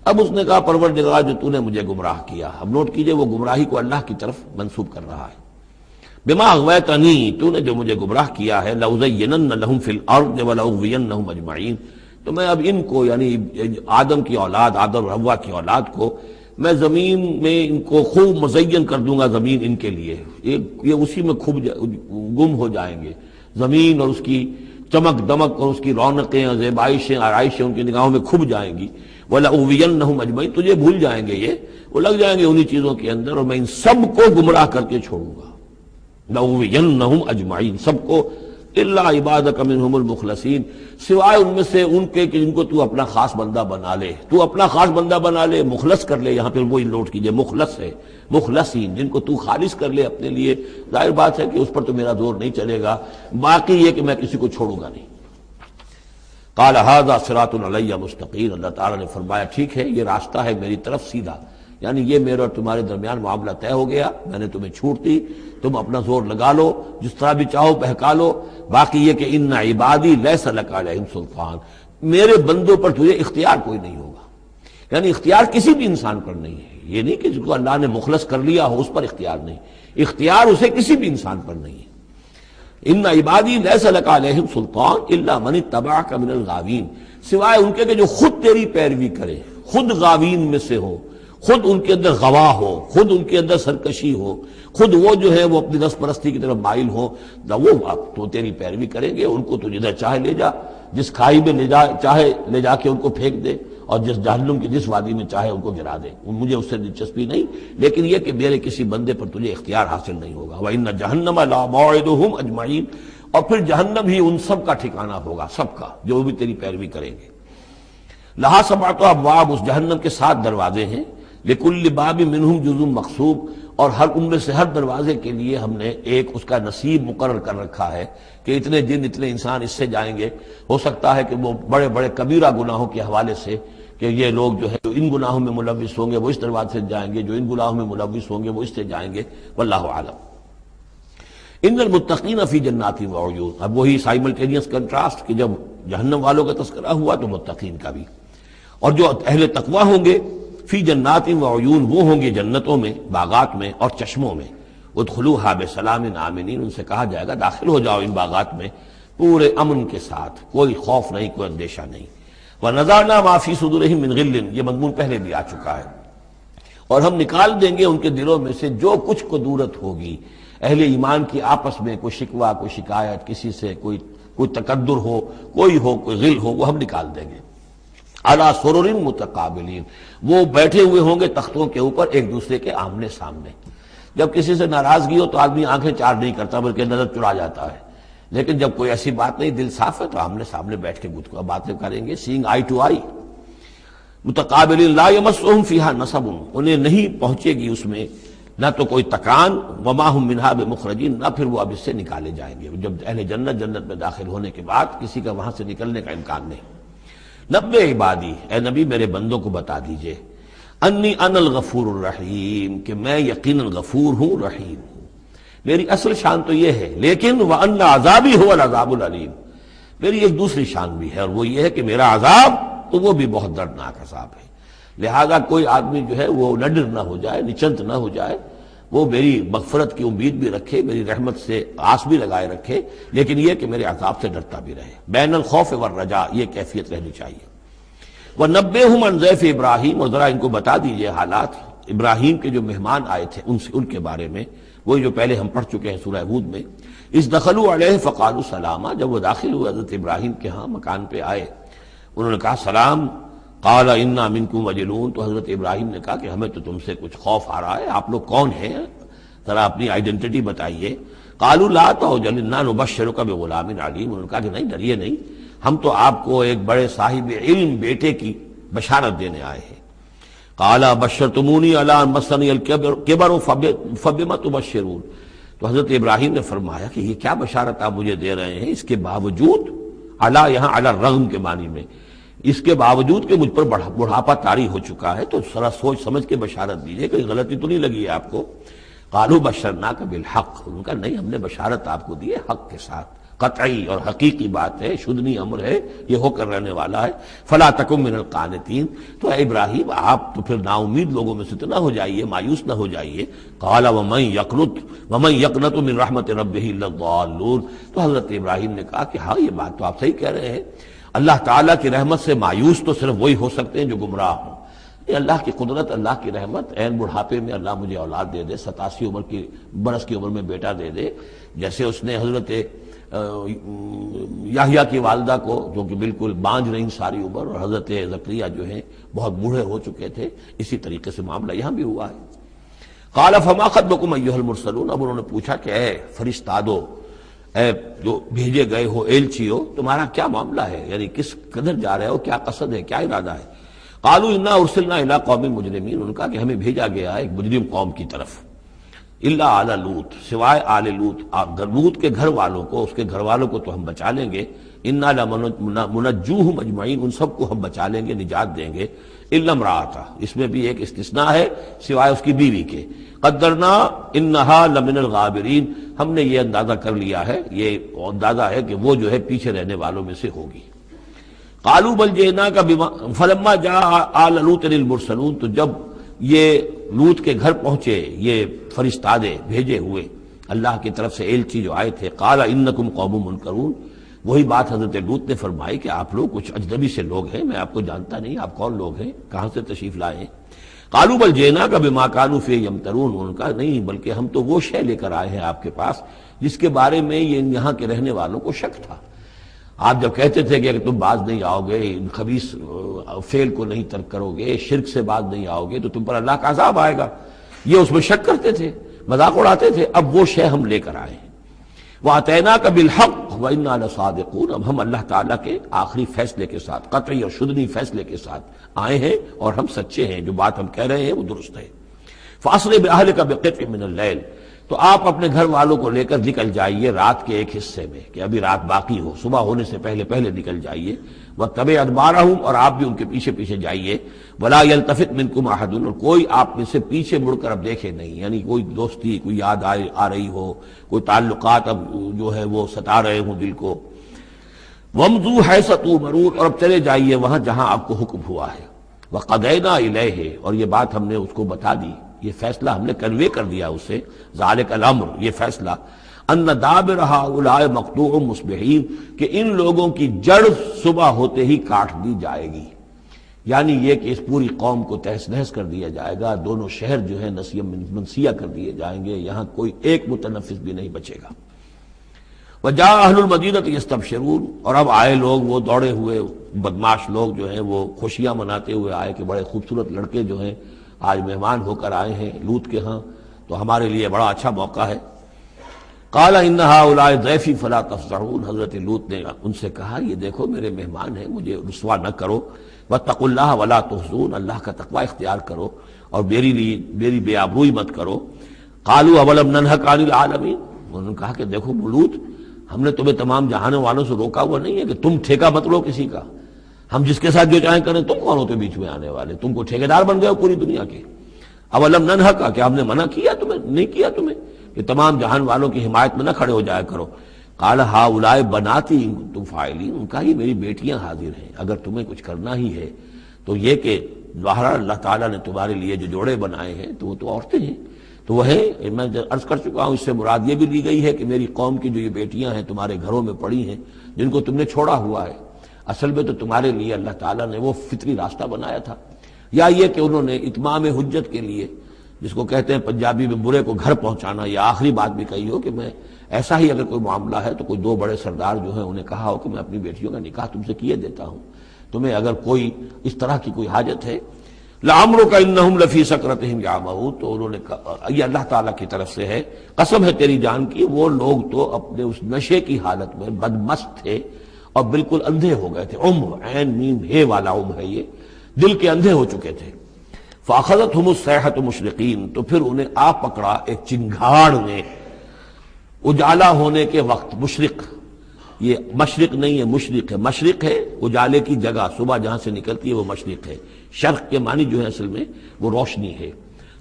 اب اس نے کہا پروردگار جو تو نے مجھے گمراہ کیا۔ اب نوٹ کیجئے وہ گمراہی کو اللہ کی طرف منسوب کر رہا ہے۔ بما اغویتنی، تو نے جو مجھے گمراہ کیا ہے، لأزینن لہم فی الارض ولأغوینہم اجمعین، تو میں اب ان کو یعنی آدم کی اولاد، آدم اور حوا کی اولاد کو میں زمین میں ان کو خوب مزین کر دوں گا، زمین ان کے لیے یہ اسی میں گم ہو جائیں گے، زمین اور اس کی چمک دمک اور اس کی رونقیں اور زیبائشیں آرائشیں ان کی نگاہوں میں کھب جائیں گی۔ وَلَأُغْوِيَنَّهُمْ أَجْمَعِينَ، تجھے بھول جائیں گے، یہ وہ لگ جائیں گے انہی چیزوں کے اندر، اور میں ان سب کو گمراہ کر کے چھوڑوں گا۔ لَأُغْوِيَنَّهُمْ أَجْمَعِينَ، سب کو، إِلَّا عِبَادَكَ مِنْهُمُ الْمُخْلَصِينَ، سوائے ان میں سے ان کے کہ جن کو تو اپنا خاص بندہ بنا لے، تو اپنا خاص بندہ بنا لے، مخلص کر لے، یہاں پہ وہی نوٹ کیجئے مخلص ہے، مخلصین، جن کو تو خالص کر لے اپنے لیے، ظاہر بات ہے کہ اس پر تو میرا زور نہیں چلے گا، باقی یہ کہ میں کسی کو چھوڑوں گا نہیں۔ قال ھذا صراط علی مستقیم، اللہ تعالیٰ نے فرمایا ٹھیک ہے، یہ راستہ ہے میری طرف سیدھا، یعنی یہ میرے اور تمہارے درمیان معاملہ طے ہو گیا، میں نے تمہیں چھوٹ دی، تم اپنا زور لگا لو، جس طرح بھی چاہو بہکا لو، باقی یہ کہ ان عبادی لیس لک علیہم سلطان، میرے بندوں پر تجھے اختیار کوئی نہیں ہوگا، یعنی اختیار کسی بھی انسان پر نہیں ہے، یہ نہیں کہ جس کو اللہ نے مخلص کر لیا ہو اس پر اختیار نہیں، اختیار اسے کسی بھی انسان پر نہیں ہے۔ ان عبادی لیس لک علیہم سلطان الا من اتبعک من الغاوین، سوائے ان کے کہ جو خود تیری پیروی کرے، خود غاوین میں سے ہو، خود ان کے اندر غوا ہو، خود ان کے اندر سرکشی ہو، خود وہ جو ہے وہ اپنی نفس پرستی کی طرف مائل ہو، وہ تو تیری پیروی کریں گے، ان کو تو جدھر چاہے لے جا، جس کھائی میں چاہے لے جا کے ان کو پھینک دے، اور جس جہنم کی جس وادی میں چاہے ان کو گرا دے، مجھے اس سے دلچسپی نہیں، لیکن یہ کہ میرے کسی بندے پر تجھے اختیار حاصل نہیں ہوگا۔ وَإِنَّ جَهَنَّمَ لَمَوْعِدُهُمْ أَجْمَعِينَ، اور پھر جہنم ہی ان سب کا ٹھکانہ ہوگا، سب کا جو بھی تیری پیروی کریں گے۔ لہا سبعۃ ابواب، اس جہنم کے 7 دروازے ہیں، لکل باب منہم جزء مقسوم، اور ہر ان میں سے ہر دروازے کے لیے ہم نے ایک اس کا نصیب مقرر کر رکھا ہے کہ اتنے جن اتنے انسان اس سے جائیں گے۔ ہو سکتا ہے کہ وہ بڑے بڑے کبیرہ گناہوں کے حوالے سے کہ یہ لوگ جو ہے جو ان گناہوں میں ملوث ہوں گے وہ اس دروازے سے جائیں گے، جو ان گناہوں میں ملوث ہوں گے وہ اس سے جائیں گے، واللہ اعلم۔ ان المتقین فی جنات وعیون، اب وہی سائملٹینیس کنٹراسٹ کہ جب جہنم والوں کا تذکرہ ہوا تو متقین کا بھی، اور جو اہل تقوی ہوں گے فی جنات وعیون، وہ ہوں گے جنتوں میں، باغات میں اور چشموں میں، ادخلوها بسلام آمنین، ان سے کہا جائے گا داخل ہو جاؤ ان باغات میں پورے امن کے ساتھ، کوئی خوف نہیں، کوئی اندیشہ نہیں۔ وَنَزَعْنَا مَا فِي صُدُورِهِم مِّن غِلٍّ، یہ مضمون پہلے بھی آ چکا ہے، اور ہم نکال دیں گے ان کے دلوں میں سے جو کچھ قدورت ہوگی، اہل ایمان کی آپس میں کوئی شکوہ، کوئی شکایت، کسی سے کوئی تکدر ہو، کوئی غل ہو، وہ ہم نکال دیں گے۔ عَلَىٰ سُرُرٍ مُتَقَابِلِينَ، وہ بیٹھے ہوئے ہوں گے تختوں کے اوپر ایک دوسرے کے آمنے سامنے۔ جب کسی سے ناراضگی ہو تو آدمی آنکھیں چار نہیں کرتا بلکہ نظر چرا جاتا ہے، لیکن جب کوئی ایسی بات نہیں، دل صاف ہے، تو آمنے سامنے بیٹھ کے گفتگو باتیں کریں گے، سینگ آئی ٹو آئی۔ متقابلین لا یمسہم فیہا نصب، انہیں نہیں پہنچے گی اس میں نہ تو کوئی تکان، وما ہم منہا بمخرجین، نہ پھر وہ اب اس سے نکالے جائیں گے۔ جب اہل جنت میں داخل ہونے کے بعد کسی کا وہاں سے نکلنے کا امکان نہیں۔ نبئ عبادی، اے نبی میرے بندوں کو بتا دیجئے، انی انا الغفور الرحیم، کہ میں یقیناً غفور ہوں، رحیم ہوں۔ میری اصل شان تو یہ ہے، لیکن وَأَنَّ عَذَابِي هُوَ الْعَذَابُ الْأَلِيمُ، میری ایک دوسری شان بھی ہے، اور وہ یہ ہے کہ میرا عذاب تو وہ بھی بہت دردناک عذاب ہے۔ لہذا کوئی آدمی جو ہے وہ نڈر نہ ہو جائے، نچنت نہ ہو جائے، وہ میری مغفرت کی امید بھی رکھے، میری رحمت سے آس بھی لگائے رکھے، لیکن یہ کہ میرے عذاب سے ڈرتا بھی رہے۔ بین الخوف والرجاء، یہ کیفیت رہنی چاہیے۔ وَنَبِّئْهُمْ عَنْ ضَيْفِ ابراہیم، اور ذرا ان کو بتا دیجئے حالات ابراہیم کے جو مہمان آئے تھے ان کے بارے میں، وہی جو پہلے ہم پڑھ چکے ہیں سورہ ہود میں۔ اِذْ دَخَلُوا عَلَيْهِ فَقَالُوا سَلَامًا، جب وہ داخل ہوئے حضرت ابراہیم کے ہاں مکان پہ آئے، انہوں نے کہا سلام، قال انا منکم وجلون، تو حضرت ابراہیم نے کہا کہ ہمیں تو تم سے کچھ خوف آ رہا ہے، آپ لوگ کون ہیں، ذرا اپنی آئیڈینٹی بتائیے۔ قالوا لا توجل انا نبشرک بغلام علیم، انہوں نے کہا کہ نہیں ڈریے نہیں، ہم تو آپ کو ایک بڑے صاحب علم بیٹے کی بشارت دینے آئے ہیں۔ قال بشرتمونی علی ان مسنی الکبر فبم تبشرون، تو حضرت ابراہیم نے فرمایا کہ یہ کیا بشارت آپ مجھے دے رہے ہیں، اس کے باوجود، علی یہاں علی الرغم کے معنی میں، اس کے باوجود کہ مجھ پر بڑھاپا طاری ہو چکا ہے، تو ذرا سوچ سمجھ کے بشارت دیجیے، کوئی غلطی تو نہیں لگی ہے آپ کو۔ قالوا بشرناک بالحق، انہوں نے کہا نہیں ہم نے بشارت آپ کو دی ہے حق کے ساتھ، قطعی اور حقیقی بات ہے، شدنی امر ہے، یہ ہو کر رہنے والا ہے۔ فلا تکن من القانتین، تو اے ابراہیم آپ تو پھر نا امید لوگوں میں سے تو نہ ہو جائیے، مایوس نہ ہو جائیے۔ قال ومن یقنط من رحمت ربہ الا الضالون، تو حضرت ابراہیم نے کہا کہ ہاں یہ بات تو آپ صحیح کہہ رہے ہیں، اللہ تعالیٰ کی رحمت سے مایوس تو صرف وہی ہو سکتے ہیں جو گمراہ ہوں۔ یہ اللہ کی قدرت، اللہ کی رحمت، عین بڑھاپے میں اللہ مجھے اولاد دے دے، 87 برس کی عمر میں بیٹا دے دے، جیسے اس نے حضرت یحییٰ کی والدہ کو، جو کہ بالکل بانجھ رہی ساری عمر، اور حضرت زکریا جو ہیں بہت بوڑھے ہو چکے تھے، اسی طریقے سے معاملہ یہاں بھی ہوا ہے۔ قال فما خطبکم ایھا المرسلون، اب انہوں نے پوچھا کہ اے فرشتادو، اے جو بھیجے گئے ہو، ایلچی ہو، تمہارا کیا معاملہ ہے، یعنی کس قدر جا رہے ہو، کیا قصد ہے، کیا ارادہ ہے۔ قالوا انا ارسلنا الی قوم مجرمین، انہوں نے کہا کہ ہمیں بھیجا گیا ہے ایک مجرم قوم کی طرف، الا آل لوط، سوائے آل لوط، لوط کے گھر والوں کو، اس کے گھر والوں کو تو ہم بچا لیں گے، انا لمنجوہم اجمعین، ان سب کو ہم بچا لیں گے، نجات دیں گے، الا امرأتہ، اس میں بھی ایک استثناء ہے، سوائے اس کی بیوی کے، قدرنا انہا لمن الغابرین، ہم نے یہ اندازہ کر لیا ہے، یہ اندازہ ہے کہ وہ جو ہے پیچھے رہنے والوں میں سے ہوگی۔ قالوا بل جئناک بما فلما جاء آل لوط المرسلون، تو جب یہ لوط کے گھر پہنچے یہ فرشتادے بھیجے ہوئے اللہ کی طرف سے ایلچی جو آئے تھے، قال انکم قوم منکرون، وہی بات حضرت لوط نے فرمائی کہ آپ لوگ کچھ اجنبی سے لوگ ہیں، میں آپ کو جانتا نہیں، آپ کون لوگ ہیں، کہاں سے تشریف لائے ہیں۔ قالوا بل جئناک بما كانوا فيه يمترون، انہوں نے کہا نہیں بلکہ ہم تو وہ شے لے کر آئے ہیں آپ کے پاس جس کے بارے میں یہاں کے رہنے والوں کو شک تھا۔ آپ جب کہتے تھے کہ اگر تم باز نہیں آؤ گے، ان خبیث فعل کو نہیں ترک کرو گے، شرک سے باز نہیں آؤ گے، تو تم پر اللہ کا عذاب آئے گا، یہ اس میں شک کرتے تھے، مذاق اڑاتے تھے، اب وہ شے ہم لے کر آئے ہیں۔ وَأَتَيْنَاكَ بِالْحَقِّ وَإِنَّا لَصَادِقُونَ، اب ہم اللہ تعالیٰ کے آخری فیصلے کے ساتھ، قطعی اور شدنی فیصلے کے ساتھ آئے ہیں، اور ہم سچے ہیں، جو بات ہم کہہ رہے ہیں وہ درست ہے۔ فَأَسْرِ بِأَهْلِكَ بِقِطْعٍ مِّنَ اللَّيْلِ، تو آپ اپنے گھر والوں کو لے کر نکل جائیے رات کے ایک حصے میں، کہ ابھی رات باقی ہو، صبح ہونے سے پہلے پہلے نکل جائیے، وَاتَّبِعْ أَدْبَارَهُمْ، اور آپ بھی ان کے پیچھے پیچھے جائیے، وَلَا يَلْتَفِتْ مِنْكُمْ أَحَدٌ، اور کوئی آپ میں سے پیچھے مڑ کر اب دیکھے نہیں، یعنی کوئی دوستی، کوئی یاد آ رہی ہو، کوئی تعلقات اب جو ہے وہ ستا رہے ہوں دل کو۔ وَامْضُوا حَيْثَ تُؤْمَرُونَ، اور اب چلے جائیے وہاں جہاں آپ کو حکم ہوا ہے۔ وَقَضَيْنَا إِلَيْهِ، اور یہ بات ہم نے اس کو بتا دی، یہ فیصلہ ہم نے کنوے کر دیا اسے، ذالک الامر، یہ فیصلہ، ان دابر ہؤلاء مقطوع مصبحین، کہ ان لوگوں کی جڑ صبح ہوتے ہی کاٹ دی جائے گی، یعنی یہ کہ اس پوری قوم کو تہس نہس کر دیا جائے گا، دونوں شہر جو ہیں نسیہ منسیہ کر دیے جائیں گے، یہاں کوئی ایک متنفس بھی نہیں بچے گا۔ وجاء اہل المدینہ یستبشرون، اور اب آئے لوگ وہ دوڑے ہوئے بدماش لوگ جو ہیں وہ خوشیاں مناتے ہوئے آئے کہ بڑے خوبصورت لڑکے جو ہیں آج مہمان ہو کر آئے ہیں لوط کے ہاں، تو ہمارے لیے بڑا اچھا موقع ہے۔ قال ان هؤلاء ضیفی فلا تفضحون، حضرت لوط نے ان سے کہا یہ دیکھو میرے مہمان ہیں، مجھے رسوا نہ کرو، واتقوا اللہ ولا تحزون، اللہ کا تقوی اختیار کرو اور میری بے آبروئی مت کرو۔ قالوا اولم ننهک عن العالمین، انہوں نے کہا کہ دیکھو لوط، ہم نے تمہیں تمام جہانوں والوں سے روکا ہوا نہیں ہے کہ تم ٹھیکہ مت لو کسی کا، ہم جس کے ساتھ جو چاہیں کریں، تم کون ہوتے بیچ میں آنے والے، تم کو ٹھیکیدار بن گئے ہو پوری دنیا کے۔ اولم ننہک، کہ ہم نے منع کیا تمہیں، نہیں کیا تمہیں کہ تمام جہان والوں کی حمایت میں نہ کھڑے ہو جایا کرو۔ قال ہؤلاء بناتی ان کنتم فاعلین، ان کا یہ میری بیٹیاں حاضر ہیں، اگر تمہیں کچھ کرنا ہی ہے تو یہ کہ ظاہر اللہ تعالیٰ نے تمہارے لیے جو جوڑے بنائے ہیں تو وہ تو عورتیں ہیں، تو وہ ہے، میں عرض کر چکا ہوں، اس سے مراد یہ بھی لی گئی ہے کہ میری قوم کی جو یہ بیٹیاں ہیں تمہارے گھروں میں پڑی ہیں، جن کو تم نے چھوڑا ہوا ہے، اصل میں تو تمہارے لیے اللہ تعالیٰ نے وہ فطری راستہ بنایا تھا، یا یہ کہ انہوں نے اتمام حجت کے لیے، جس کو کہتے ہیں پنجابی میں برے کو گھر پہنچانا، یا آخری بات بھی کہی ہو کہ میں ایسا ہی اگر کوئی معاملہ ہے تو کوئی دو بڑے سردار جو ہیں انہیں کہا ہو کہ میں اپنی بیٹیوں کا نکاح تم سے کیے دیتا ہوں، تمہیں اگر کوئی اس طرح کی کوئی حاجت ہے، لعمرک انہم لفی سکرتہم یعمہون، تو انہوں نے کہا، یہ اللہ تعالیٰ کی طرف سے ہے، قسم ہے تیری جان کی، وہ لوگ تو اپنے اس نشے کی حالت میں بدمست تھے اور بالکل اندھے ہو گئے تھے. عمر، عین میم ہے والا عمر ہے، یہ دل کے اندھے ہو چکے تھے. فاخذتہم الصیحۃ مشرقین، تو پھر انہیں آ پکڑا ایک چنگھاڑ نے اجالا ہونے کے وقت. مشرق، یہ مشرق نہیں ہے، مشرق ہے. مشرق ہے اجالے کی جگہ، صبح جہاں سے نکلتی ہے وہ مشرق ہے. شرق کے معنی جو ہے اصل میں وہ روشنی ہے،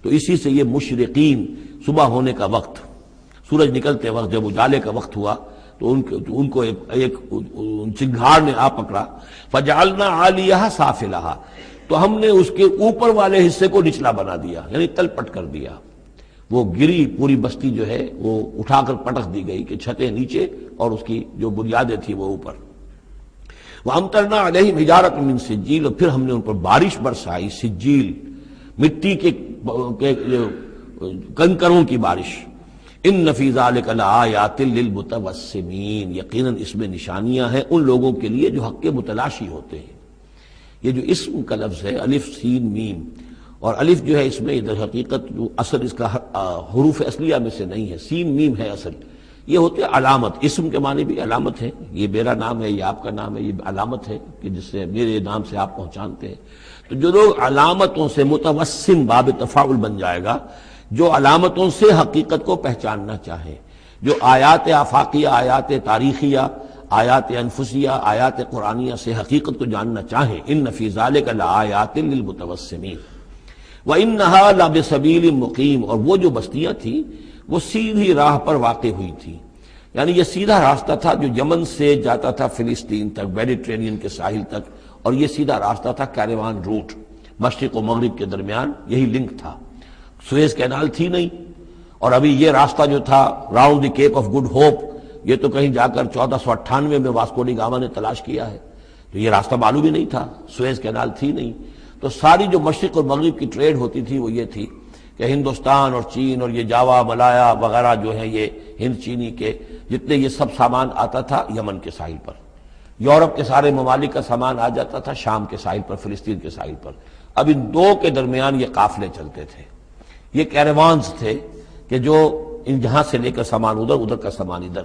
تو اسی سے یہ مشرقین، صبح ہونے کا وقت، سورج نکلتے وقت جب اجالے کا وقت ہوا تو ان کو ایک چنگھاڑ نے آ پکڑا. فجعلنا عالیہا سافلہا، تو ہم نے اس کے اوپر والے حصے کو نچلا بنا دیا، یعنی تل پٹ کر دیا. وہ گری، پوری بستی جو ہے وہ اٹھا کر پٹک دی گئی کہ چھتیں نیچے اور اس کی جو بنیادیں تھیں وہ اوپر. وَأَمْطَرْنَا عَلَيْهِمْ حِجَارَةً مِّن سِجِّيلٍ، اور پھر ہم نے ان پر بارش برسائی، سجیل، مٹی کے کنکروں کی بارش. ان فی ذلک لآیات للمتوسمین، یقیناً اس میں نشانیاں ہیں ان لوگوں کے لیے جو حق کے متلاشی ہوتے ہیں. یہ جو اسم کا لفظ ہے الف سین میم، اور الف جو ہے اس میں ادھر حقیقت جو اصل اس کا حروف اصلیہ میں سے نہیں ہے، سین میم ہے اصل. یہ ہوتے علامت، اسم کے معنی بھی علامت ہے. یہ میرا نام ہے، یہ آپ کا نام ہے، یہ علامت ہے کہ جس سے میرے نام سے آپ پہچانتے ہیں. تو جو لوگ علامتوں سے، متوسم باب تفاعل بن جائے گا، جو علامتوں سے حقیقت کو پہچاننا چاہیں، جو آیات آفاقیہ، آیات تاریخیہ، آیات انفسیہ، آیات قرآنیہ سے حقیقت کو جاننا چاہیں، ان فی ذلک لآیات للمتوسمین. وَإِنَّهَا لَبِسَبِیلٍ مُقِیم، اور وہ جو بستیاں تھیں وہ سیدھی راہ پر واقع ہوئی تھی. یعنی یہ سیدھا راستہ تھا جو یمن سے جاتا تھا فلسطین تک، میڈیٹرینین کے ساحل تک، اور یہ سیدھا راستہ تھا کیروان روٹ، مشرق و مغرب کے درمیان یہی لنک تھا. سویز کینال تھی نہیں، اور ابھی یہ راستہ جو تھا round the Cape of Good Hope, یہ تو کہیں جا کر 1498 میں واسکو ڈی گاما نے تلاش کیا ہے. تو یہ راستہ معلوم ہی نہیں تھا، سویز کینال تھی نہیں. تو ساری جو مشرق اور مغرب کی ٹریڈ ہوتی تھی وہ یہ تھی کہ ہندوستان اور چین اور یہ جاوا، ملایا وغیرہ جو ہیں، یہ ہند چینی کے جتنے یہ سب سامان آتا تھا یمن کے ساحل پر. یورپ کے سارے ممالک کا سامان آ جاتا تھا شام کے ساحل پر، فلسطین کے ساحل پر. اب ان دو کے درمیان یہ قافلے چلتے تھے، یہ کیروانز تھے کہ جو ان جہاں سے لے کر سامان ادھر، ادھر کا سامان ادھر.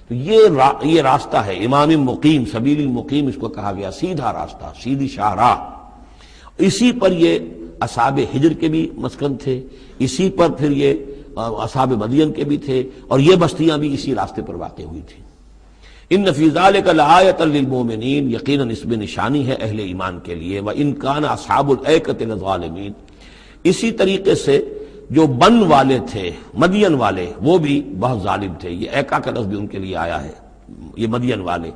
تو یہ راستہ ہے امام مقیم، سبیل المقیم اس کو کہا گیا، سیدھا راستہ، سیدھی شاہراہ. اسی پر یہ اصحاب ہجر کے بھی مسکن تھے، اسی پر پھر یہ اصحاب مدین کے بھی تھے، اور یہ بستیاں بھی اسی راستے پر واقع ہوئی تھیں. ان فی ذلک لآیۃ للمؤمنین، یقیناً اس میں نشانی ہے اہل ایمان کے لیے. وان کان اصحاب الایکۃ لظالمین، اسی طریقے سے جو بن والے تھے، مدین والے، وہ بھی بہت ظالم تھے. یہ ایکا کا لفظ بھی ان کے لیے آیا ہے، یہ مدین والے.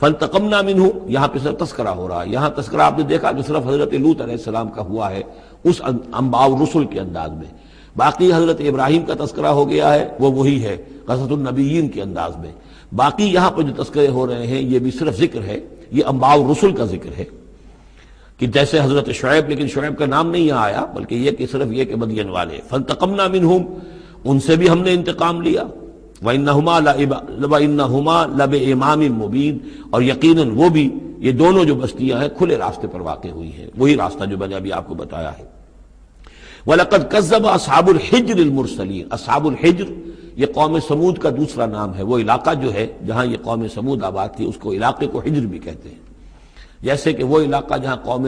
فانتقمنا منہ، یہاں پہ صرف تذکرہ ہو رہا ہے. یہاں تذکرہ آپ نے دیکھا جو صرف حضرت لوط علیہ السلام کا ہوا ہے اس انباء الرسل کے انداز میں. باقی حضرت ابراہیم کا تذکرہ ہو گیا ہے، وہ وہی ہے قصص النبیین کے انداز میں. باقی یہاں پہ جو تذکرے ہو رہے ہیں یہ بھی صرف ذکر ہے، یہ انباء الرسل کا ذکر ہے کہ جیسے حضرت شعیب، لیکن شعیب کا نام نہیں یہاں آیا، بلکہ یہ کہ صرف یہ کہ مدین والے. فانتقمنا منہم، ان سے بھی ہم نے انتقام لیا. وَإِنَّهُمَا لَبِإِمَامٍ مُبِينٍ، اور یقیناً وہ بھی، یہ دونوں جو بستیاں ہیں کھلے راستے پر واقع ہوئی ہیں، وہی راستہ جو میں نے ابھی آپ کو بتایا ہے. وَلَقَدْ كَذَّبَ أَصْحَابُ الْحِجْرِ الْمُرْسَلِينَ، اصحاب الحجر یہ قوم سمود کا دوسرا نام ہے. وہ علاقہ جو ہے جہاں یہ قوم سمود آباد تھی اس کو علاقے کو حجر بھی کہتے ہیں. جیسے کہ وہ علاقہ جہاں قوم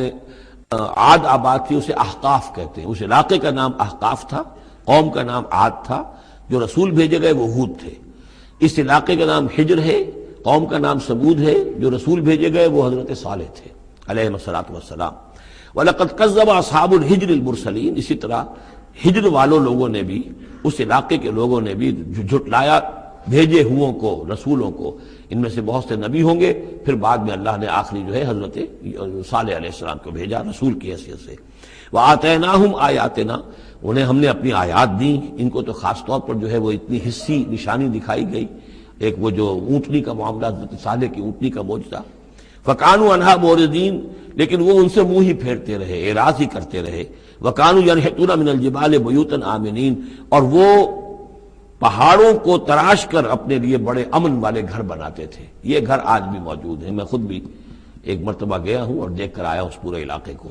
عاد آباد تھی اسے احقاف کہتے ہیں. اس علاقے کا نام احقاف تھا، قوم کا نام عاد تھا، جو رسول بھیجے گئے وہ ہود تھے. اس علاقے کا نام حجر ہے، قوم کا نام سمود ہے، جو رسول بھیجے گئے وہ حضرت صالح تھے علیہ الصلوۃ والسلام. وَلَقَدْ كَذَّبَ أَصْحَابُ الْحِجْرِ الْمُرْسَلِينَ، اسی طرح ہجر والوں لوگوں نے بھی، اس علاقے کے لوگوں نے بھی جھٹلایا بھیجے ہوں کو، رسولوں کو. ان میں سے بہت سے نبی ہوں گے، پھر بعد میں اللہ نے آخری جو ہے حضرت صالح علیہ السلام کو بھیجا رسول کی حیثیت سے. وَآتَيْنَاهُمْ آیَاتِنَا، انہیں ہم نے اپنی آیات دیں. ان کو تو خاص طور پر جو ہے وہ اتنی حصی نشانی دکھائی گئی. ایک وہ جو اونٹنی کا معاملہ، حضرت صالح کی اونٹنی کا معجزہ. فَكَانُوا عَنْهَا مُعْرِضِينَ، لیکن وہ ان سے منہ ہی پھیرتے رہے، اعراض ہی کرتے رہے. وَكَانُوا يَنْحِتُونَ مِنَ الْجِبَالِ بُيُوتًا آمِنِينَ، اور وہ پہاڑوں کو تراش کر اپنے لیے بڑے امن والے گھر بناتے تھے. یہ گھر آج بھی موجود ہیں. میں خود بھی ایک مرتبہ گیا ہوں اور دیکھ کر آیا اس پورے علاقے کو۔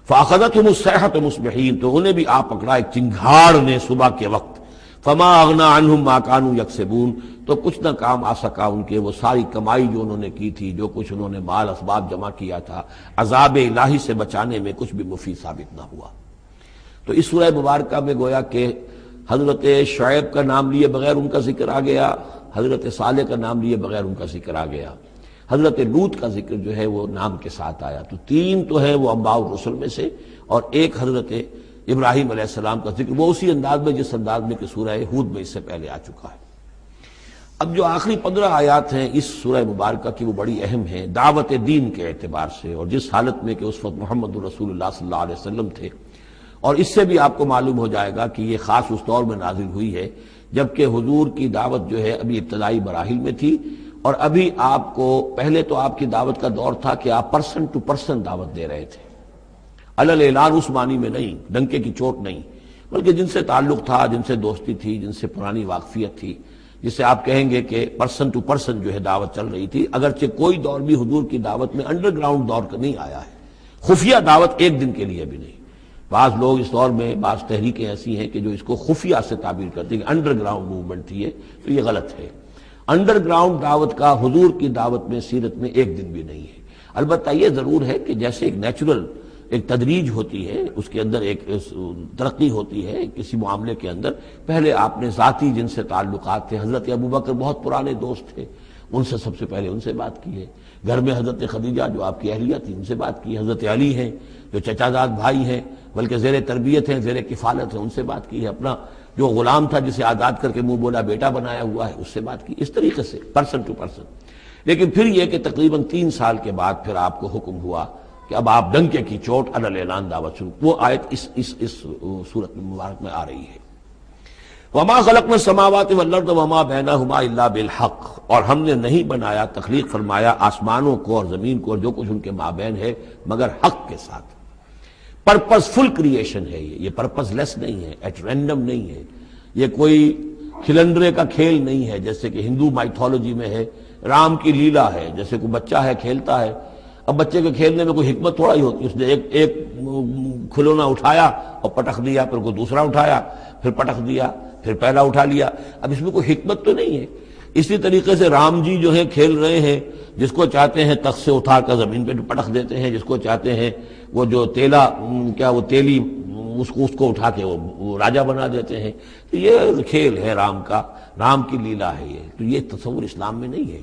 فاخذتهم الصیحۃ مصبحین، تو انہیں بھی آ پکڑا ایک چنگھاڑ نے صبح کے وقت۔ فما اغنی عنہم ما كانوا یکسبون، تو کچھ نہ کام آ سکا ان کے وہ ساری کمائی جو انہوں نے کی تھی، جو کچھ انہوں نے مال اسباب جمع کیا تھا، عذاب الہی سے بچانے میں کچھ بھی مفید ثابت نہ ہوا۔ تو اس سورہ مبارکہ میں گویا کہ حضرت شعیب کا نام لیے بغیر ان کا ذکر آ گیا، حضرت صالح کا نام لیے بغیر ان کا ذکر آ گیا، حضرت لوط کا ذکر جو ہے وہ نام کے ساتھ آیا۔ تو تین تو ہیں وہ انباء الرسل میں سے، اور ایک حضرت ابراہیم علیہ السلام کا ذکر، وہ اسی انداز میں جس انداز میں کہ سورہ ہود میں اس سے پہلے آ چکا ہے۔ اب جو آخری 15 آیات ہیں اس سورہ مبارکہ کی وہ بڑی اہم ہیں دعوت دین کے اعتبار سے، اور جس حالت میں کہ اس وقت محمد رسول اللہ صلی اللہ علیہ وسلم تھے، اور اس سے بھی آپ کو معلوم ہو جائے گا کہ یہ خاص اس دور میں نازل ہوئی ہے جبکہ حضور کی دعوت جو ہے ابھی ابتدائی مراحل میں تھی، اور ابھی آپ کو پہلے تو آپ کی دعوت کا دور تھا کہ آپ پرسن ٹو پرسن دعوت دے رہے تھے، علل اعلان اس معنی میں نہیں، ڈنکے کی چوٹ نہیں، بلکہ جن سے تعلق تھا، جن سے دوستی تھی، جن سے پرانی واقفیت تھی، جس سے آپ کہیں گے کہ پرسن ٹو پرسن جو ہے دعوت چل رہی تھی، اگرچہ کوئی دور بھی حضور کی دعوت میں انڈر گراؤنڈ دور کا نہیں آیا ہے، خفیہ دعوت ایک دن کے لیے بھی نہیں۔ بعض لوگ اس دور میں بعض تحریکیں ایسی ہیں کہ جو اس کو خفیہ سے تعبیر کرتے ہیں کہ انڈر گراؤنڈ موومنٹ تھی، تو یہ غلط ہے۔ انڈر گراؤنڈ دعوت کا حضور کی دعوت میں سیرت میں ایک دن بھی نہیں ہے۔ البتہ یہ ضرور ہے کہ جیسے ایک نیچرل ایک تدریج ہوتی ہے، اس کے اندر ایک ترقی ہوتی ہے کسی معاملے کے اندر، پہلے آپ نے ذاتی جن سے تعلقات تھے، حضرت ابوبکر بہت پرانے دوست تھے، ان سے سب سے پہلے ان سے بات کی ہے، گھر میں حضرت خدیجہ جو آپ کی اہلیہ تھی ان سے بات کی، حضرت علی ہیں جو چچا زاد بھائی ہیں بلکہ زیر تربیت ہیں، زیر کفالت ہیں، ان سے بات کی ہے، اپنا جو غلام تھا جسے آزاد کر کے منہ بولا بیٹا بنایا ہوا ہے اس سے بات کی، اس طریقے سے پرسن ٹو پرسن۔ لیکن پھر یہ کہ تقریباً 3 سال کے بعد پھر آپ کو حکم ہوا کہ اب آپ ڈنکے کی چوٹ علل اعلان دعوت شروع، وہ آیت اس سورت مبارک میں آ رہی ہے۔ وما خلقنا السماوات والارض وما بینہما الا بالحق، اور ہم نے نہیں بنایا، تخلیق فرمایا آسمانوں کو اور زمین کو اور جو کچھ ان کے مابین ہے مگر حق کے ساتھ۔ پرپز فل کریشن ہے یہ پرپز لیس نہیں ہے، ایٹ رینڈم نہیں ہے، یہ کوئی کھلندرے کا کھیل نہیں ہے جیسے کہ ہندو مائتھولوجی میں ہے، رام کی لیلا ہے، جیسے کوئی بچہ ہے کھیلتا ہے۔ اب بچے کے کھیلنے میں کوئی حکمت تھوڑا ہی ہوتی، اس نے ایک کھلونا اٹھایا اور پٹخ دیا، پھر کوئی دوسرا اٹھایا پھر پٹخ دیا، پھر پہلا اٹھا لیا، اب اس میں کوئی حکمت تو نہیں ہے۔ اسی طریقے سے رام جی جو ہیں کھیل رہے ہیں، جس کو چاہتے ہیں تخت سے اٹھا کر زمین پہ پٹخ دیتے ہیں، جس کو چاہتے ہیں وہ جو تیلی اس کو اٹھا کے وہ راجا بنا دیتے ہیں، تو یہ کھیل ہے رام کا، رام کی لیلا ہے یہ، تو یہ تصور اسلام میں نہیں ہے،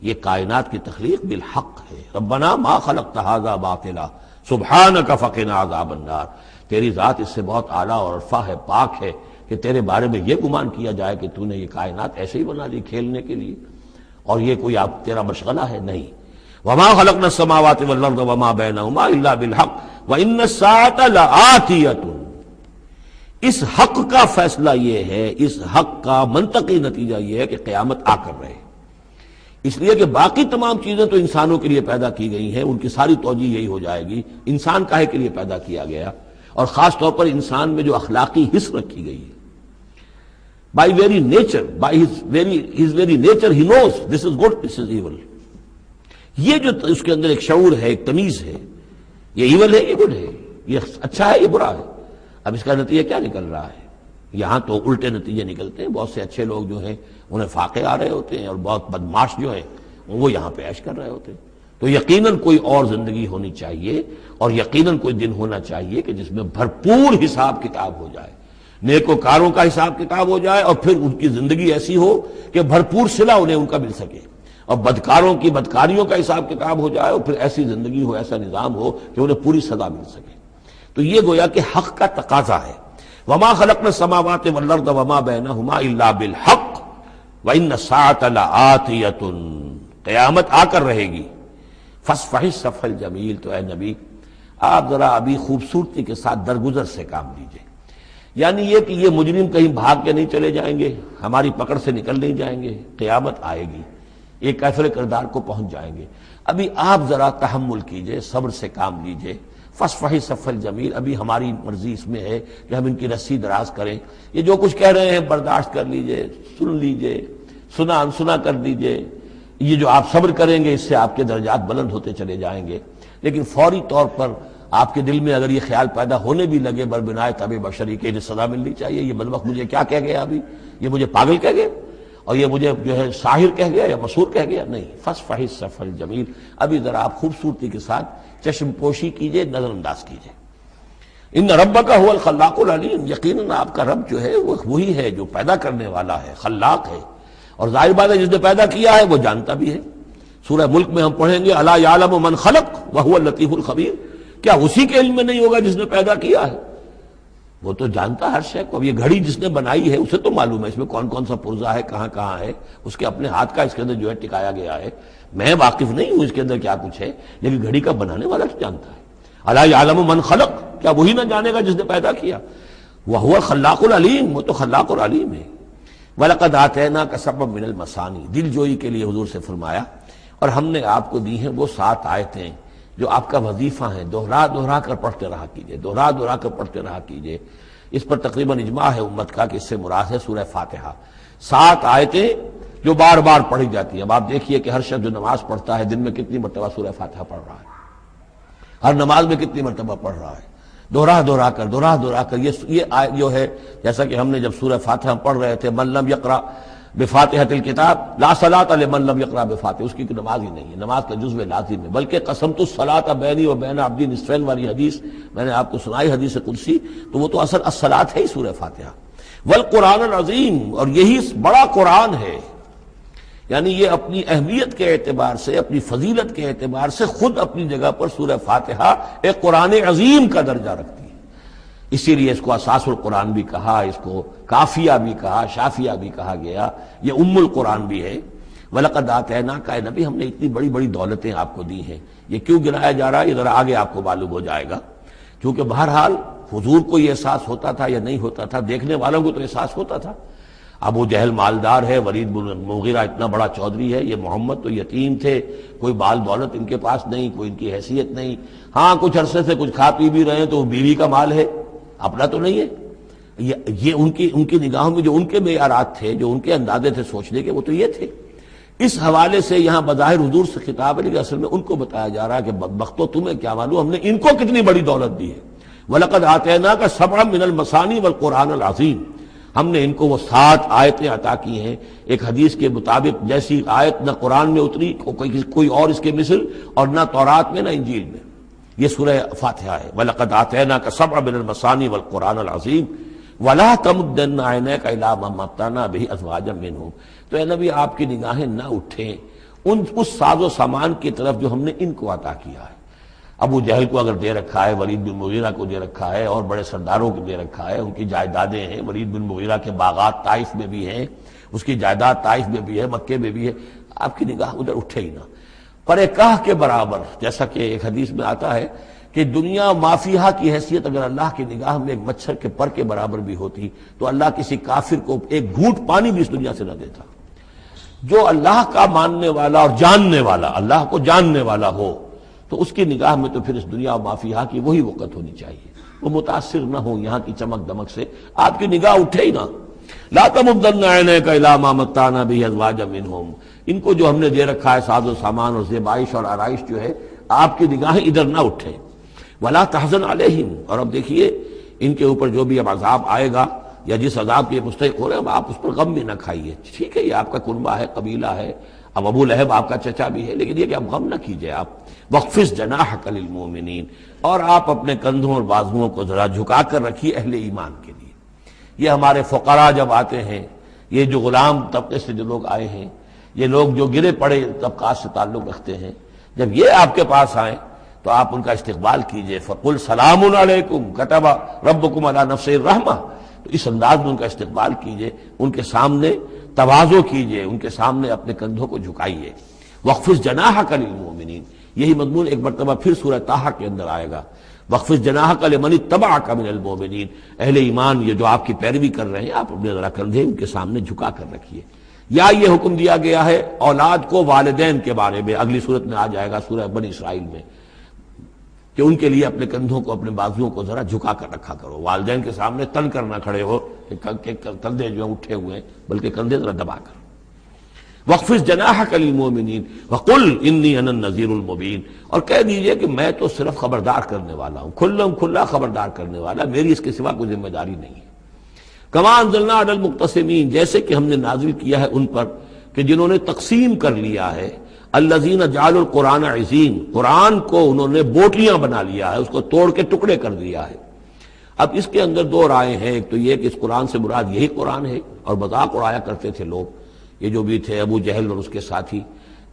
یہ کائنات کی تخلیق بالحق ہے۔ ربنا ما خلقت ھذا باطلا سبحانک فقنا عذاب النار، تیری ذات اس سے بہت اعلیٰ اور ارفع ہے، پاک ہے کہ تیرے بارے میں یہ گمان کیا جائے کہ تو نے یہ کائنات ایسے ہی بنا دی کھیلنے کے لیے، اور یہ کوئی آپ تیرا مشغلہ ہے، نہیں۔ وما خلقنا السماوات والارض وما بینہما الا بالحق وان الساعۃ لآتیۃ، اس حق کا فیصلہ یہ ہے، اس حق کا منطقی نتیجہ یہ ہے کہ قیامت آ کر رہے، اس لیے کہ باقی تمام چیزیں تو انسانوں کے لیے پیدا کی گئی ہیں، ان کی ساری توجہ یہی ہو جائے گی انسان کاہے کے لیے پیدا کیا گیا، اور خاص طور پر انسان میں جو اخلاقی حص رکھی گئی ہے، by very nature, by his very nature he knows this is good this is evil, یہ جو اس کے اندر ایک شعور ہے، ایک تمیز ہے، یہ ایول ہے یہ گڈ ہے، یہ اچھا ہے یہ برا ہے۔ اب اس کا نتیجہ کیا نکل رہا ہے؟ یہاں تو الٹے نتیجے نکلتے ہیں، بہت سے اچھے لوگ جو ہیں انہیں فاقے آ رہے ہوتے ہیں، اور بہت بدماش جو ہیں وہ یہاں پہ عیش کر رہے ہوتے ہیں۔ تو یقیناً کوئی اور زندگی ہونی چاہیے، اور یقیناً کوئی دن ہونا چاہیے کہ جس میں بھرپور حساب کتاب ہو جائے، نیکوکاروں کا حساب کتاب ہو جائے، اور پھر ان کی زندگی ایسی ہو کہ بھرپور صلہ انہیں ان کا مل سکے، اور بدکاروں کی بدکاریوں کا حساب کتاب ہو جائے، اور پھر ایسی زندگی ہو، ایسا نظام ہو کہ انہیں پوری سزا مل سکے۔ تو یہ گویا کہ حق کا تقاضا ہے۔ وما خلقنا السماوات والارض وما بینہما الا بالحق وان الساعۃ لآتیۃ، قیامت آ کر رہے گی۔ فاصفح الصفح الجمیل، تو اے نبی آپ ذرا ابھی خوبصورتی کے ساتھ درگزر سے کام لیجئے، یعنی یہ کہ یہ مجرم کہیں بھاگ کے نہیں چلے جائیں گے، ہماری پکڑ سے نکل نہیں جائیں گے، قیامت آئے گی، ایک کیفر کردار کو پہنچ جائیں گے۔ ابھی آپ ذرا تحمل کیجئے، صبر سے کام لیجئے۔ فاصفح الصفح الجمیل، ابھی ہماری مرضی اس میں ہے کہ ہم ان کی رسی دراز کریں، یہ جو کچھ کہہ رہے ہیں برداشت کر لیجئے، سن لیجئے، سنا انسنا کر دیجئے، یہ جو آپ صبر کریں گے اس سے آپ کے درجات بلند ہوتے چلے جائیں گے. لیکن فوری طور پر آپ کے دل میں اگر یہ خیال پیدا ہونے بھی لگے بربنائے طبع بشری کے انہیں سزا ملنی چاہیے، یہ بدبخت مجھے کیا کہہ گیا ابھی، یہ مجھے پاگل کہہ گیا اور یہ مجھے جو ہے ساحر کہہ گیا یا مسحور کہہ گیا، نہیں. فصفح الصفح الجمیل، ابھی ذرا آپ خوبصورتی کے ساتھ چشم پوشی کیجئے، نظر انداز کیجئے. ان ربک هو الخلاق العلیم، یقیناً آپ کا رب جو ہے وہ وہی ہے جو پیدا کرنے والا ہے، خلاق ہے، اور ظاہر بات ہے جس نے پیدا کیا ہے وہ جانتا بھی ہے. سورہ ملک میں ہم پڑھیں گے الا یعلم من خلق وهو اللطیف الخبیر، کیا اسی کے علم میں نہیں ہوگا جس نے پیدا کیا ہے؟ وہ تو جانتا ہر شے کو. اب یہ گھڑی جس نے بنائی ہے اسے تو معلوم ہے اس میں کون کون سا پرزہ ہے، کہاں کہاں ہے، اس کے اپنے ہاتھ کا اس کے اندر جو ہے ٹکایا گیا ہے. میں واقف نہیں ہوں اس کے اندر کیا کچھ ہے، لیکن گھڑی کا بنانے والا تو جانتا ہے. الا یعلم من خلق، کیا وہی نہ جانے گا جس نے پیدا کیا؟ وہو الخلاق العلیم، وہ تو خلاق اور علیم ہے. وَلَقَدْ آتَيْنَاكَ سَبْعًا مِنَ الْمَثَانِي، دل جوئی کے لیے حضور سے فرمایا اور ہم نے آپ کو دی ہیں وہ 7 آیتیں جو آپ کا وظیفہ ہیں، دوہرا دوہرا کر پڑھتے رہا کیجئے، دوہرا دوہرا کر پڑھتے رہا کیجئے. اس پر تقریباً اجماع ہے امت کا کہ اس سے مراد ہے سورہ فاتحہ. 7 آیتیں جو بار بار پڑھی جاتی ہیں. اب آپ دیکھیے کہ ہر شخص جو نماز پڑھتا ہے دن میں کتنی مرتبہ سورہ فاتحہ پڑھ رہا ہے، ہر نماز میں کتنی مرتبہ پڑھ رہا ہے، دوہرا دوہرا کر. یہ جو ہے جیسا کہ ہم نے جب سورہ فاتحہ پڑھ رہے تھے، من لم یقرأ بفاتحۃ الکتاب لا صلاۃ لمن لم یقرأ بفاتحہ، اس کی کوئی نماز ہی نہیں ہے، نماز کا جزو لازم ہے. بلکہ قسمت الصلاۃ بینی و بین عبدی نصفین والی حدیث میں نے آپ کو سنائی، حدیث قدسی، تو وہ تو اصل الصلاۃ ہے ہی سورہ فاتحہ. والقرآن العظیم، اور یہی بڑا قرآن ہے. یعنی یہ اپنی اہمیت کے اعتبار سے، اپنی فضیلت کے اعتبار سے خود اپنی جگہ پر سورہ فاتحہ ایک قرآن عظیم کا درجہ رکھتی ہے. اسی لیے اس کو اساس القرآن بھی کہا، اس کو کافیہ بھی کہا، شافیہ بھی کہا گیا، یہ ام القرآن بھی ہے. وَلَقَدْ آتَيْنَاكَ، اے نبی ہم نے اتنی بڑی بڑی دولتیں آپ کو دی ہیں. یہ کیوں گرایا جا رہا ہے یہ ذرا آگے آپ کو معلوم ہو جائے گا، کیونکہ بہرحال حضور کو یہ احساس ہوتا تھا یا نہیں ہوتا تھا، دیکھنے والوں کو تو احساس ہوتا تھا. ابو جہل مالدار ہے، ولید بن مغیرہ اتنا بڑا چودھری ہے، یہ محمد تو یتیم تھے، کوئی بال دولت ان کے پاس نہیں، کوئی ان کی حیثیت نہیں. ہاں کچھ عرصے سے کچھ کھا پی بھی رہے ہیں تو وہ بیوی کا مال ہے، اپنا تو نہیں ہے. یہ ان کی نگاہوں میں جو ان کے معیارات تھے، جو ان کے اندازے تھے سوچنے کے، وہ تو یہ تھے. اس حوالے سے یہاں بظاہر حضور سے خطاب ہے، لیکن اصل میں ان کو بتایا جا رہا ہے کہ بدبختو تمہیں کیا معلوم ہم نے ان کو کتنی بڑی دولت دی ہے. وَلَقَدْ آتَيْنَاكَ سَبْعًا مِنَ الْمَثَانِي وَالْقُرْآنِ الْعَظِيمِ، ہم نے ان کو وہ 7 آیتیں عطا کی ہیں. ایک حدیث کے مطابق جیسی آیت نہ قرآن میں اتری کوئی اور اس کے مثل، اور نہ تورات میں نہ انجیل میں. یہ سورہ فاتحہ ہے. وَلَقَدْ آتَيْنَاكَ سَبْعًا مِنَ الْمَثَانِي وَالْقُرْآنِ الْعَظِيمِ وَلَا تَمُدَّنَّ عَيْنَيْكَ إِلَىٰ مَا مَتَّعْنَا بِهِ أَزْوَاجًا مِّنْهُمْ، تو اے نبی آپ کی نگاہیں نہ اٹھیں اس ساز و سامان کی طرف جو ہم نے ان کو عطا کیا ہے. ابو جہل کو اگر دے رکھا ہے، ولید بن مغیرہ کو دے رکھا ہے، اور بڑے سرداروں کو دے رکھا ہے، ان کی جائیدادیں ہیں. ولید بن مغیرہ کے باغات طائف میں بھی ہیں، اس کی جائیداد طائف میں بھی ہے، مکے میں بھی ہے. آپ کی نگاہ ادھر اٹھے ہی نہ. پر کاہ کے برابر، جیسا کہ ایک حدیث میں آتا ہے کہ دنیا مافیہا کی حیثیت اگر اللہ کی نگاہ میں ایک مچھر کے پر کے برابر بھی ہوتی تو اللہ کسی کافر کو ایک گھونٹ پانی بھی اس دنیا سے نہ دیتا. جو اللہ کا ماننے والا اور جاننے والا، اللہ کو جاننے والا ہو، تو اس کی نگاہ میں تو پھر اس دنیا و مافیہا کی وہی وقت ہونی چاہیے. وہ متاثر نہ ہو یہاں کی چمک دمک سے، آپ کی نگاہ اٹھے ہی نہ. لا تمدن عینیک الی ما متعنا بہ ازواجا منہم، ان کو جو ہم نے دے رکھا ہے ساز و سامان اور زیبائش اور آرائش جو ہے، آپ کی نگاہیں ادھر نہ اٹھے. ولا تحزن علیہم، اور اب دیکھیے ان کے اوپر جو بھی اب عذاب آئے گا یا جس عذاب کے مستحق ہو رہے ہیں، اب آپ اس پر غم بھی نہ کھائیے. ٹھیک ہے یہ آپ کا کنبہ ہے، قبیلہ ہے، اب ابو لہب آپ کا چچا بھی ہے، لیکن یہ کہ اب غم نہ کیجئے. آپ وَاخْفِضْ جَنَاحَكَ لِلْمُؤْمِنِينَ، اور آپ اپنے کندھوں اور بازوؤں کو ذرا جھکا کر رکھیے اہل ایمان کے لیے. یہ ہمارے فقراء جب آتے ہیں، یہ جو غلام طبقے سے جو لوگ آئے ہیں، یہ لوگ جو گرے پڑے طبقات سے تعلق رکھتے ہیں، جب یہ آپ کے پاس آئیں تو آپ ان کا استقبال کیجئے. فَقُلْ سَلَامٌ عَلَيْكُمْ كَتَبَ رَبُّكُمْ عَلَىٰ نَفْسِهِ الرَّحْمَةَ، تو اس انداز میں ان کا استقبال کیجئے، ان کے سامنے تواضع کیجئے، ان کے سامنے اپنے کندھوں کو جھکائیے. وَاخْفِضْ جَنَاحَكَ لِلْمُؤْمِنِينَ، یہی مضمون ایک مرتبہ پھر سورہ طٰہٰ کے اندر آئے گا. وَاخْفِضْ جَنَاحَكَ لِمَنِ اتَّبَعَكَ مِنَ الْمُؤْمِنِينَ، اہل ایمان یہ جو آپ کی پیروی کر رہے ہیں، آپ اپنے ذرا کندھے ان کے سامنے جھکا کر رکھیے. یا یہ حکم دیا گیا ہے اولاد کو والدین کے بارے میں، اگلی صورت میں آ جائے گا سورہ بنی اسرائیل میں، کہ ان کے لیے اپنے کندھوں کو اپنے بازوؤں کو ذرا جھکا کر رکھا کرو. والدین کے سامنے تن کر نہ کھڑے ہو کہ کندھے جو ہیں اٹھے ہوئے ہیں، بلکہ کندھے ذرا دبا کر. وَاخْفِضْ جَنَاحَكَ لِلْمُؤْمِنِينَ وَقُلْ إِنِّي أَنَا النَّذِيرُ الْمُبِينُ، اور کہہ دیجئے کہ میں تو صرف خبردار کرنے والا ہوں، کھلا خبردار کرنے والا، میری اس کے سوا کوئی ذمہ داری نہیں ہے۔ کما انزلنا علی المقتسمین، جیسے کہ ہم نے نازل کیا ہے ان پر کہ جنہوں نے تقسیم کر لیا ہے، الذین جعلوا القرآن عظیم، قرآن کو انہوں نے بوٹیاں بنا لیا ہے، اس کو توڑ کے ٹکڑے کر دیا ہے۔ اب اس کے اندر دو رائے ہیں، ایک تو یہ کہ اس قرآن سے مراد یہی قرآن ہے، اور مذاق اڑایا کرتے تھے لوگ، یہ جو بھی تھے ابو جہل اور اس کے ساتھی،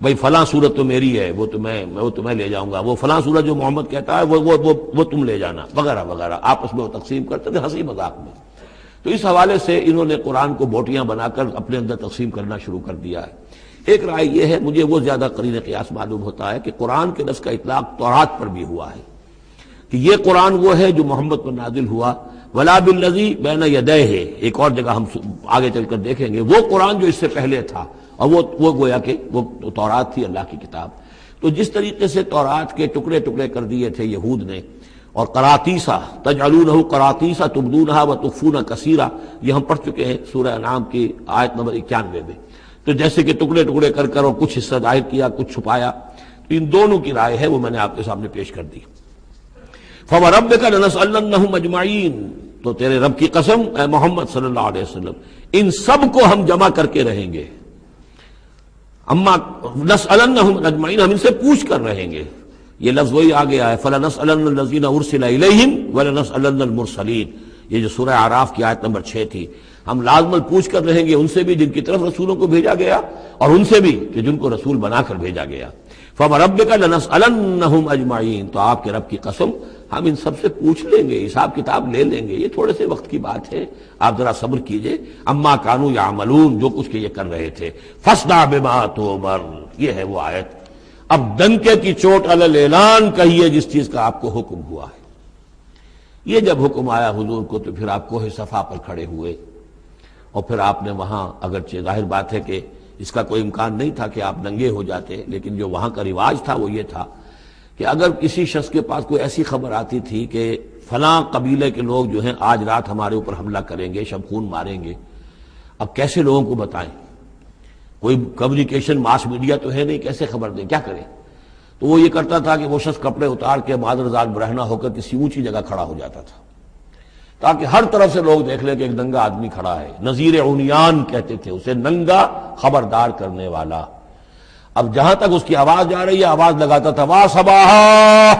بھائی فلاں سورت تو میری ہے، وہ تمہیں لے جاؤں گا، وہ فلاں سورت جو محمد کہتا ہے وہ تم لے جانا، وغیرہ وغیرہ، آپس میں وہ تقسیم کرتے تھے ہنسی مذاق میں۔ تو اس حوالے سے انہوں نے قرآن کو بوٹیاں بنا کر اپنے اندر تقسیم کرنا شروع کر دیا ہے۔ ایک رائے یہ ہے، مجھے وہ زیادہ قرین قیاس معلوم ہوتا ہے کہ قرآن کے لفظ کا اطلاق تورات پر بھی ہوا ہے، کہ یہ قرآن وہ ہے جو محمد پر نازل ہوا، ولا بالذی بین یدیہ، ایک اور جگہ ہم آگے چل کر دیکھیں گے، وہ قرآن جو اس سے پہلے تھا، اور وہ گویا کہ وہ تورات تھی، اللہ کی کتاب۔ تو جس طریقے سے تورات کے ٹکڑے ٹکڑے کر دیے تھے یہود نے، اور قراطیسا تجعلونہ قراطیسا تبدونہا وتخفون کثیرا، یہ ہم پڑھ چکے ہیں سورہ انعام کی آیت نمبر 91 میں۔ تو جیسے کہ ٹکڑے ٹکڑے کر کر اور کچھ حصہ ظاہر کیا، کچھ چھپایا، تو ان دونوں کی رائے ہے، وہ میں نے آپ کے سامنے پیش کر دی۔ فَوَرَبِّكَ لَنَسْأَلَنَّهُمْ أَجْمَعِينَ، تو تیرے رب کی قسم اے محمد صلی اللہ علیہ وسلم، ان سب کو ہم جمع کر کے رہیں گے۔ اما نسألنہم اجمعین، ہم ان سے پوچھ کر رہیں گے، یہ لفظ وہی آ گیا ہے، فَلَنَسْأَلَنَّ الَّذِينَ أُرْسِلَ إِلَيْهِمْ وَلَنَسْأَلَنَّ الْمُرْسَلِينَ، یہ جو سورہ اعراف کی آیت نمبر 6 تھی، ہم لازماً پوچھ کر رہیں گے ان سے بھی جن کی طرف رسولوں کو بھیجا گیا، اور ان سے بھی کہ جن کو رسول بنا کر بھیجا گیا۔ فَوَرَبِّكَ لَنَسْأَلَنَّهُمْ أَجْمَعِينَ، تو آپ کے رب کی قسم ہم ان سب سے پوچھ لیں گے، حساب کتاب لے لیں گے، یہ تھوڑے سے وقت کی بات ہے، آپ ذرا صبر کیجئے۔ اما کانوا یعملون، جو کچھ کہ یہ کر رہے تھے، فاصدع بما تؤمر، یہ ہے وہ آیت۔ اب ڈنکے کی چوٹ علی الاعلان کہیے جس چیز کا آپ کو حکم ہوا ہے۔ یہ جب حکم آیا حضور کو تو پھر آپ کوہ صفا پر کھڑے ہوئے، اور پھر آپ نے وہاں، اگرچہ ظاہر بات ہے کہ اس کا کوئی امکان نہیں تھا کہ آپ ننگے ہو جاتے، لیکن جو وہاں کا رواج تھا وہ یہ تھا کہ اگر کسی شخص کے پاس کوئی ایسی خبر آتی تھی کہ فلاں قبیلے کے لوگ جو ہیں آج رات ہمارے اوپر حملہ کریں گے، شب خون ماریں گے، اب کیسے لوگوں کو بتائیں، کوئی کمیونیکیشن ماس میڈیا تو ہے نہیں، کیسے خبر دیں، کیا کریں؟ تو وہ یہ کرتا تھا کہ وہ شخص کپڑے اتار کے معذرزاد برہنہ ہو کر کسی اونچی جگہ کھڑا ہو جاتا تھا، تاکہ ہر طرف سے لوگ دیکھ لیں کہ ایک ننگا آدمی کھڑا ہے۔ نذیر عمیان کہتے تھے اسے، ننگا خبردار کرنے والا۔ اب جہاں تک اس کی آواز جا رہی ہے، آواز لگاتا تھا وا صباحا،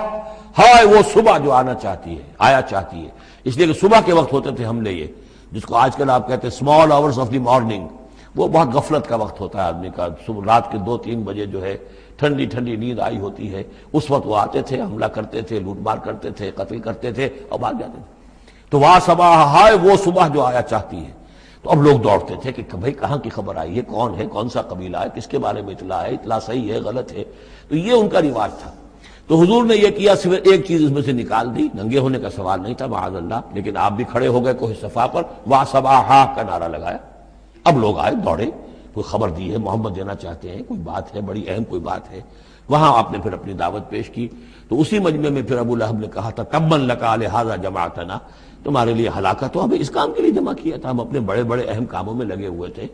ہائے وہ صبح جو آنا چاہتی ہے، آیا چاہتی ہے، اس لیے کہ صبح کے وقت ہوتے تھے حملے، یہ جس کو آج کل آپ کہتے ہیں small hours of the morning, وہ بہت غفلت کا وقت ہوتا ہے آدمی کا، صبح رات کے 2-3 بجے جو ہے ٹھنڈی ٹھنڈی نیند آئی ہوتی ہے، اس وقت وہ آتے تھے، حملہ کرتے تھے، لوٹ مار کرتے تھے، قتل کرتے تھے اور بھاگ جاتے تھے۔ تو وا صباح، ہائے وہ صبح جو آیا چاہتی ہے۔ تو اب لوگ دوڑتے تھے کہ بھائی کہاں کی خبر آئی ہے، کون ہے، کون سا قبیلہ ہے، کس کے بارے میں اطلاع ہے، اطلاع صحیح ہے غلط ہے۔ تو یہ ان کا رواج تھا۔ تو حضور نے یہ کیا، صرف ایک چیز اس میں سے نکال دی، ننگے ہونے کا سوال نہیں تھا معاذ اللہ، لیکن آپ بھی کھڑے ہو گئے کوہ صفا پر، وا صباحا کا نعرہ لگایا۔ اب لوگ آئے، دوڑے، کوئی خبر دی ہے، محمد دینا چاہتے ہیں، کوئی بات ہے، بڑی اہم کوئی بات ہے۔ وہاں آپ نے پھر اپنی دعوت پیش کی۔ تو اسی مجمع میں پھر ابو لہب نے کہا تھا تبا لک لہذا جمعتنا، تمہارے لیے ہلاکت ہو، ہمیں اس کام کے لیے جمع کیا تھا، ہم اپنے بڑے بڑے اہم کاموں میں لگے ہوئے تھے۔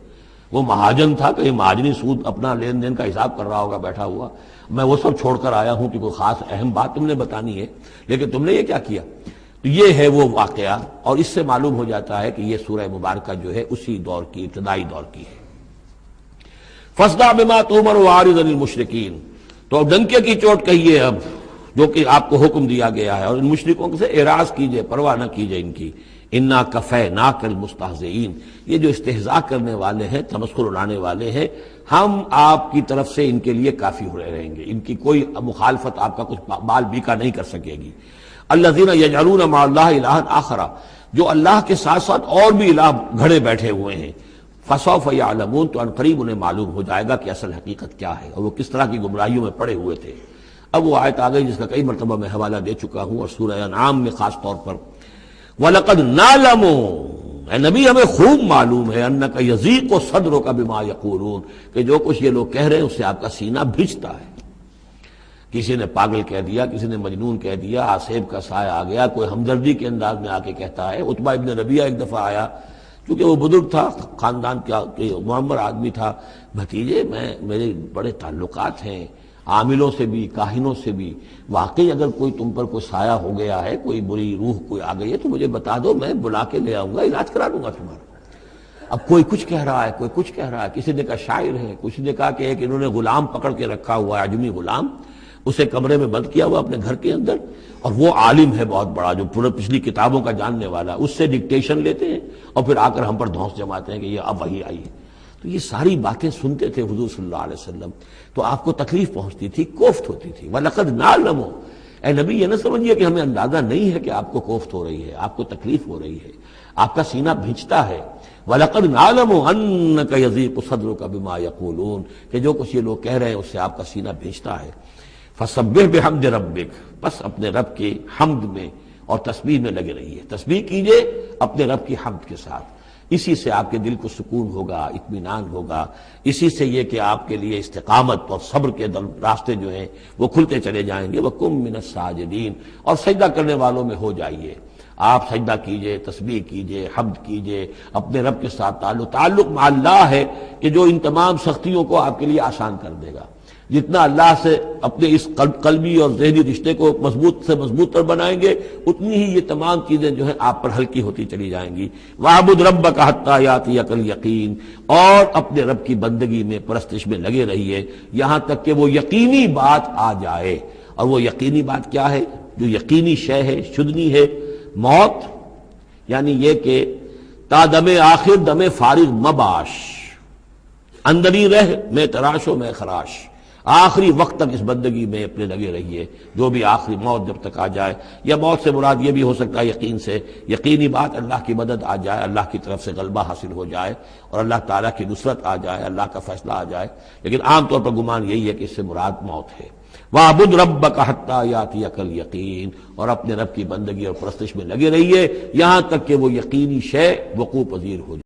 وہ مہاجن تھا، کہیں مہاجنی سود اپنا لین دین کا حساب کر رہا ہوگا بیٹھا ہوا، میں وہ سب چھوڑ کر آیا ہوں کہ کوئی خاص اہم بات تم نے بتانی ہے، لیکن تم نے یہ کیا کیا؟ تو یہ ہے وہ واقعہ، اور اس سے معلوم ہو جاتا ہے کہ یہ سورہ مبارکہ جو ہے اسی دور کی، ابتدائی دور کی ہے۔ فاصدع بما تؤمر واعرض عن المشرکین، تو ڈنکے کی چوٹ کہیے اب جو کہ آپ کو حکم دیا گیا ہے، اور ان مشرکوں سے اعراض کیجئے، پرواہ نہ کیجئے ان کی۔ انا کفیناک المستہزئین، یہ جو استہزاء کرنے والے ہیں، تمسخر اڑانے والے ہیں، ہم آپ کی طرف سے ان کے لیے کافی ہو رہیں گے، ان کی کوئی مخالفت آپ کا کچھ بال بیکا نہیں کر سکے گی۔ الذین یجعلون مع اللہ الہا آخر، جو اللہ کے ساتھ ساتھ اور بھی الہ گھڑے بیٹھے ہوئے ہیں، فسوف یعلمون، تو عنقریب انہیں معلوم ہو جائے گا کہ اصل حقیقت کیا ہے اور وہ کس طرح کی گمراہیوں میں پڑے ہوئے تھے۔ اب وہ آیت آ گئی جس کا کئی مرتبہ میں حوالہ دے چکا ہوں، اور سورہ انعام میں خاص طور پر وَلَقَدْ نَعْلَمُ، اے نبی ہمیں خوب معلوم ہے، اَنَّكَ يَضِيقُ صَدْرُكَ بِمَا يَقُولُونَ، کہ جو کچھ یہ لوگ کہہ رہے ہیں اس سے آپ کا سینہ بھجتا ہے۔ کسی نے پاگل کہہ دیا، کسی نے مجنون کہہ دیا، آصیب کا سایہ آ گیا، کوئی ہمدردی کے انداز میں آ کے کہتا ہے۔ عتبہ ابن ربیعہ ایک دفعہ آیا کیونکہ وہ بزرگ تھا، خاندان کا معمر آدمی تھا، بھتیجے میرے بڑے تعلقات ہیں عاملوں سے بھی، کاہنوں سے بھی، واقعی اگر کوئی تم پر کوئی سایہ ہو گیا ہے، کوئی بری روح کوئی آ گئی ہے تو مجھے بتا دو، میں بلا کے لے آؤں گا، علاج کرا دوں گا تمہارا۔ اب کوئی کچھ کہہ رہا ہے، کوئی کچھ کہہ رہا ہے، کسی نے کہا شاعر ہے، کسی نے کہا کہ ایک انہوں نے غلام پکڑ کے رکھا ہوا ہے، عجمی غلام، اسے کمرے میں بند کیا ہوا اپنے گھر کے اندر، اور وہ عالم ہے بہت بڑا جو پورے پچھلی کتابوں کا جاننے والا، اس سے ڈکٹیشن لیتے ہیں اور پھر آ کر ہم پر دھونس جماتے ہیں کہ یہ اب وحی آئی ہے۔ تو یہ ساری باتیں سنتے تھے حضور صلی اللہ علیہ وسلم، تو آپ کو تکلیف پہنچتی تھی، کوفت ہوتی تھی۔ وَلَقَدْ نَعْلَمُ، اے نبی یہ نہ سمجھیے کہ ہمیں اندازہ نہیں ہے کہ آپ کو کوفت ہو رہی ہے، آپ کو تکلیف ہو رہی ہے، آپ کا سینہ بھینچتا ہے۔ وَلَقَدْ نَعْلَمُ أَنَّكَ يَضِيقُ صَدْرُكَ بِمَا يَقُولُونَ، کہ جو کچھ یہ لوگ کہہ رہے ہیں اس سے آپ کا سینہ بھینچتا ہے۔ فَسَبِّحْ بِحَمْدِ رَبِّكَ، بس اپنے رب کی حمد میں اور تسبیح میں لگے رہیے، تسبیح کیجئے اپنے رب کی حمد کے ساتھ، اسی سے آپ کے دل کو سکون ہوگا، اطمینان ہوگا، اسی سے یہ کہ آپ کے لیے استقامت اور صبر کے راستے جو ہیں وہ کھلتے چلے جائیں گے۔ وَقُم مِّنَ السَّاجِدِينَ، اور سجدہ کرنے والوں میں ہو جائیے، آپ سجدہ کیجئے، تسبیح کیجئے، حمد کیجئے، اپنے رب کے ساتھ تعلق مع اللہ ہے کہ جو ان تمام سختیوں کو آپ کے لیے آسان کر دے گا۔ جتنا اللہ سے اپنے اس قلبی اور ذہنی رشتے کو مضبوط سے مضبوط تر بنائیں گے، اتنی ہی یہ تمام چیزیں جو ہیں آپ پر ہلکی ہوتی چلی جائیں گی۔ وَاعْبُدْ رَبَّكَ حَتَّىٰ يَأْتِيَكَ الْيَقِينُ، اور اپنے رب کی بندگی میں، پرستش میں لگے رہیے یہاں تک کہ وہ یقینی بات آ جائے۔ اور وہ یقینی بات کیا ہے؟ جو یقینی شے ہے، شدنی ہے، موت، یعنی یہ کہ تا دم آخر دم فارغ مباش، اندری رہ میں تراش و میں خراش، آخری وقت تک اس بندگی میں اپنے لگے رہیے، جو بھی آخری موت جب تک آ جائے، یا موت سے مراد یہ بھی ہو سکتا ہے یقین سے، یقینی بات اللہ کی مدد آ جائے، اللہ کی طرف سے غلبہ حاصل ہو جائے اور اللہ تعالیٰ کی نصرت آ جائے، اللہ کا فیصلہ آ جائے، لیکن عام طور پر گمان یہی ہے کہ اس سے مراد موت ہے۔ وَاعْبُدْ رَبَّكَ حَتَّىٰ يَأْتِيَكَ الْيَقِينُ، اور اپنے رب کی بندگی اور پرستش میں لگے رہیے یہاں تک کہ وہ یقینی شے وقوع پذیر ہو جائے۔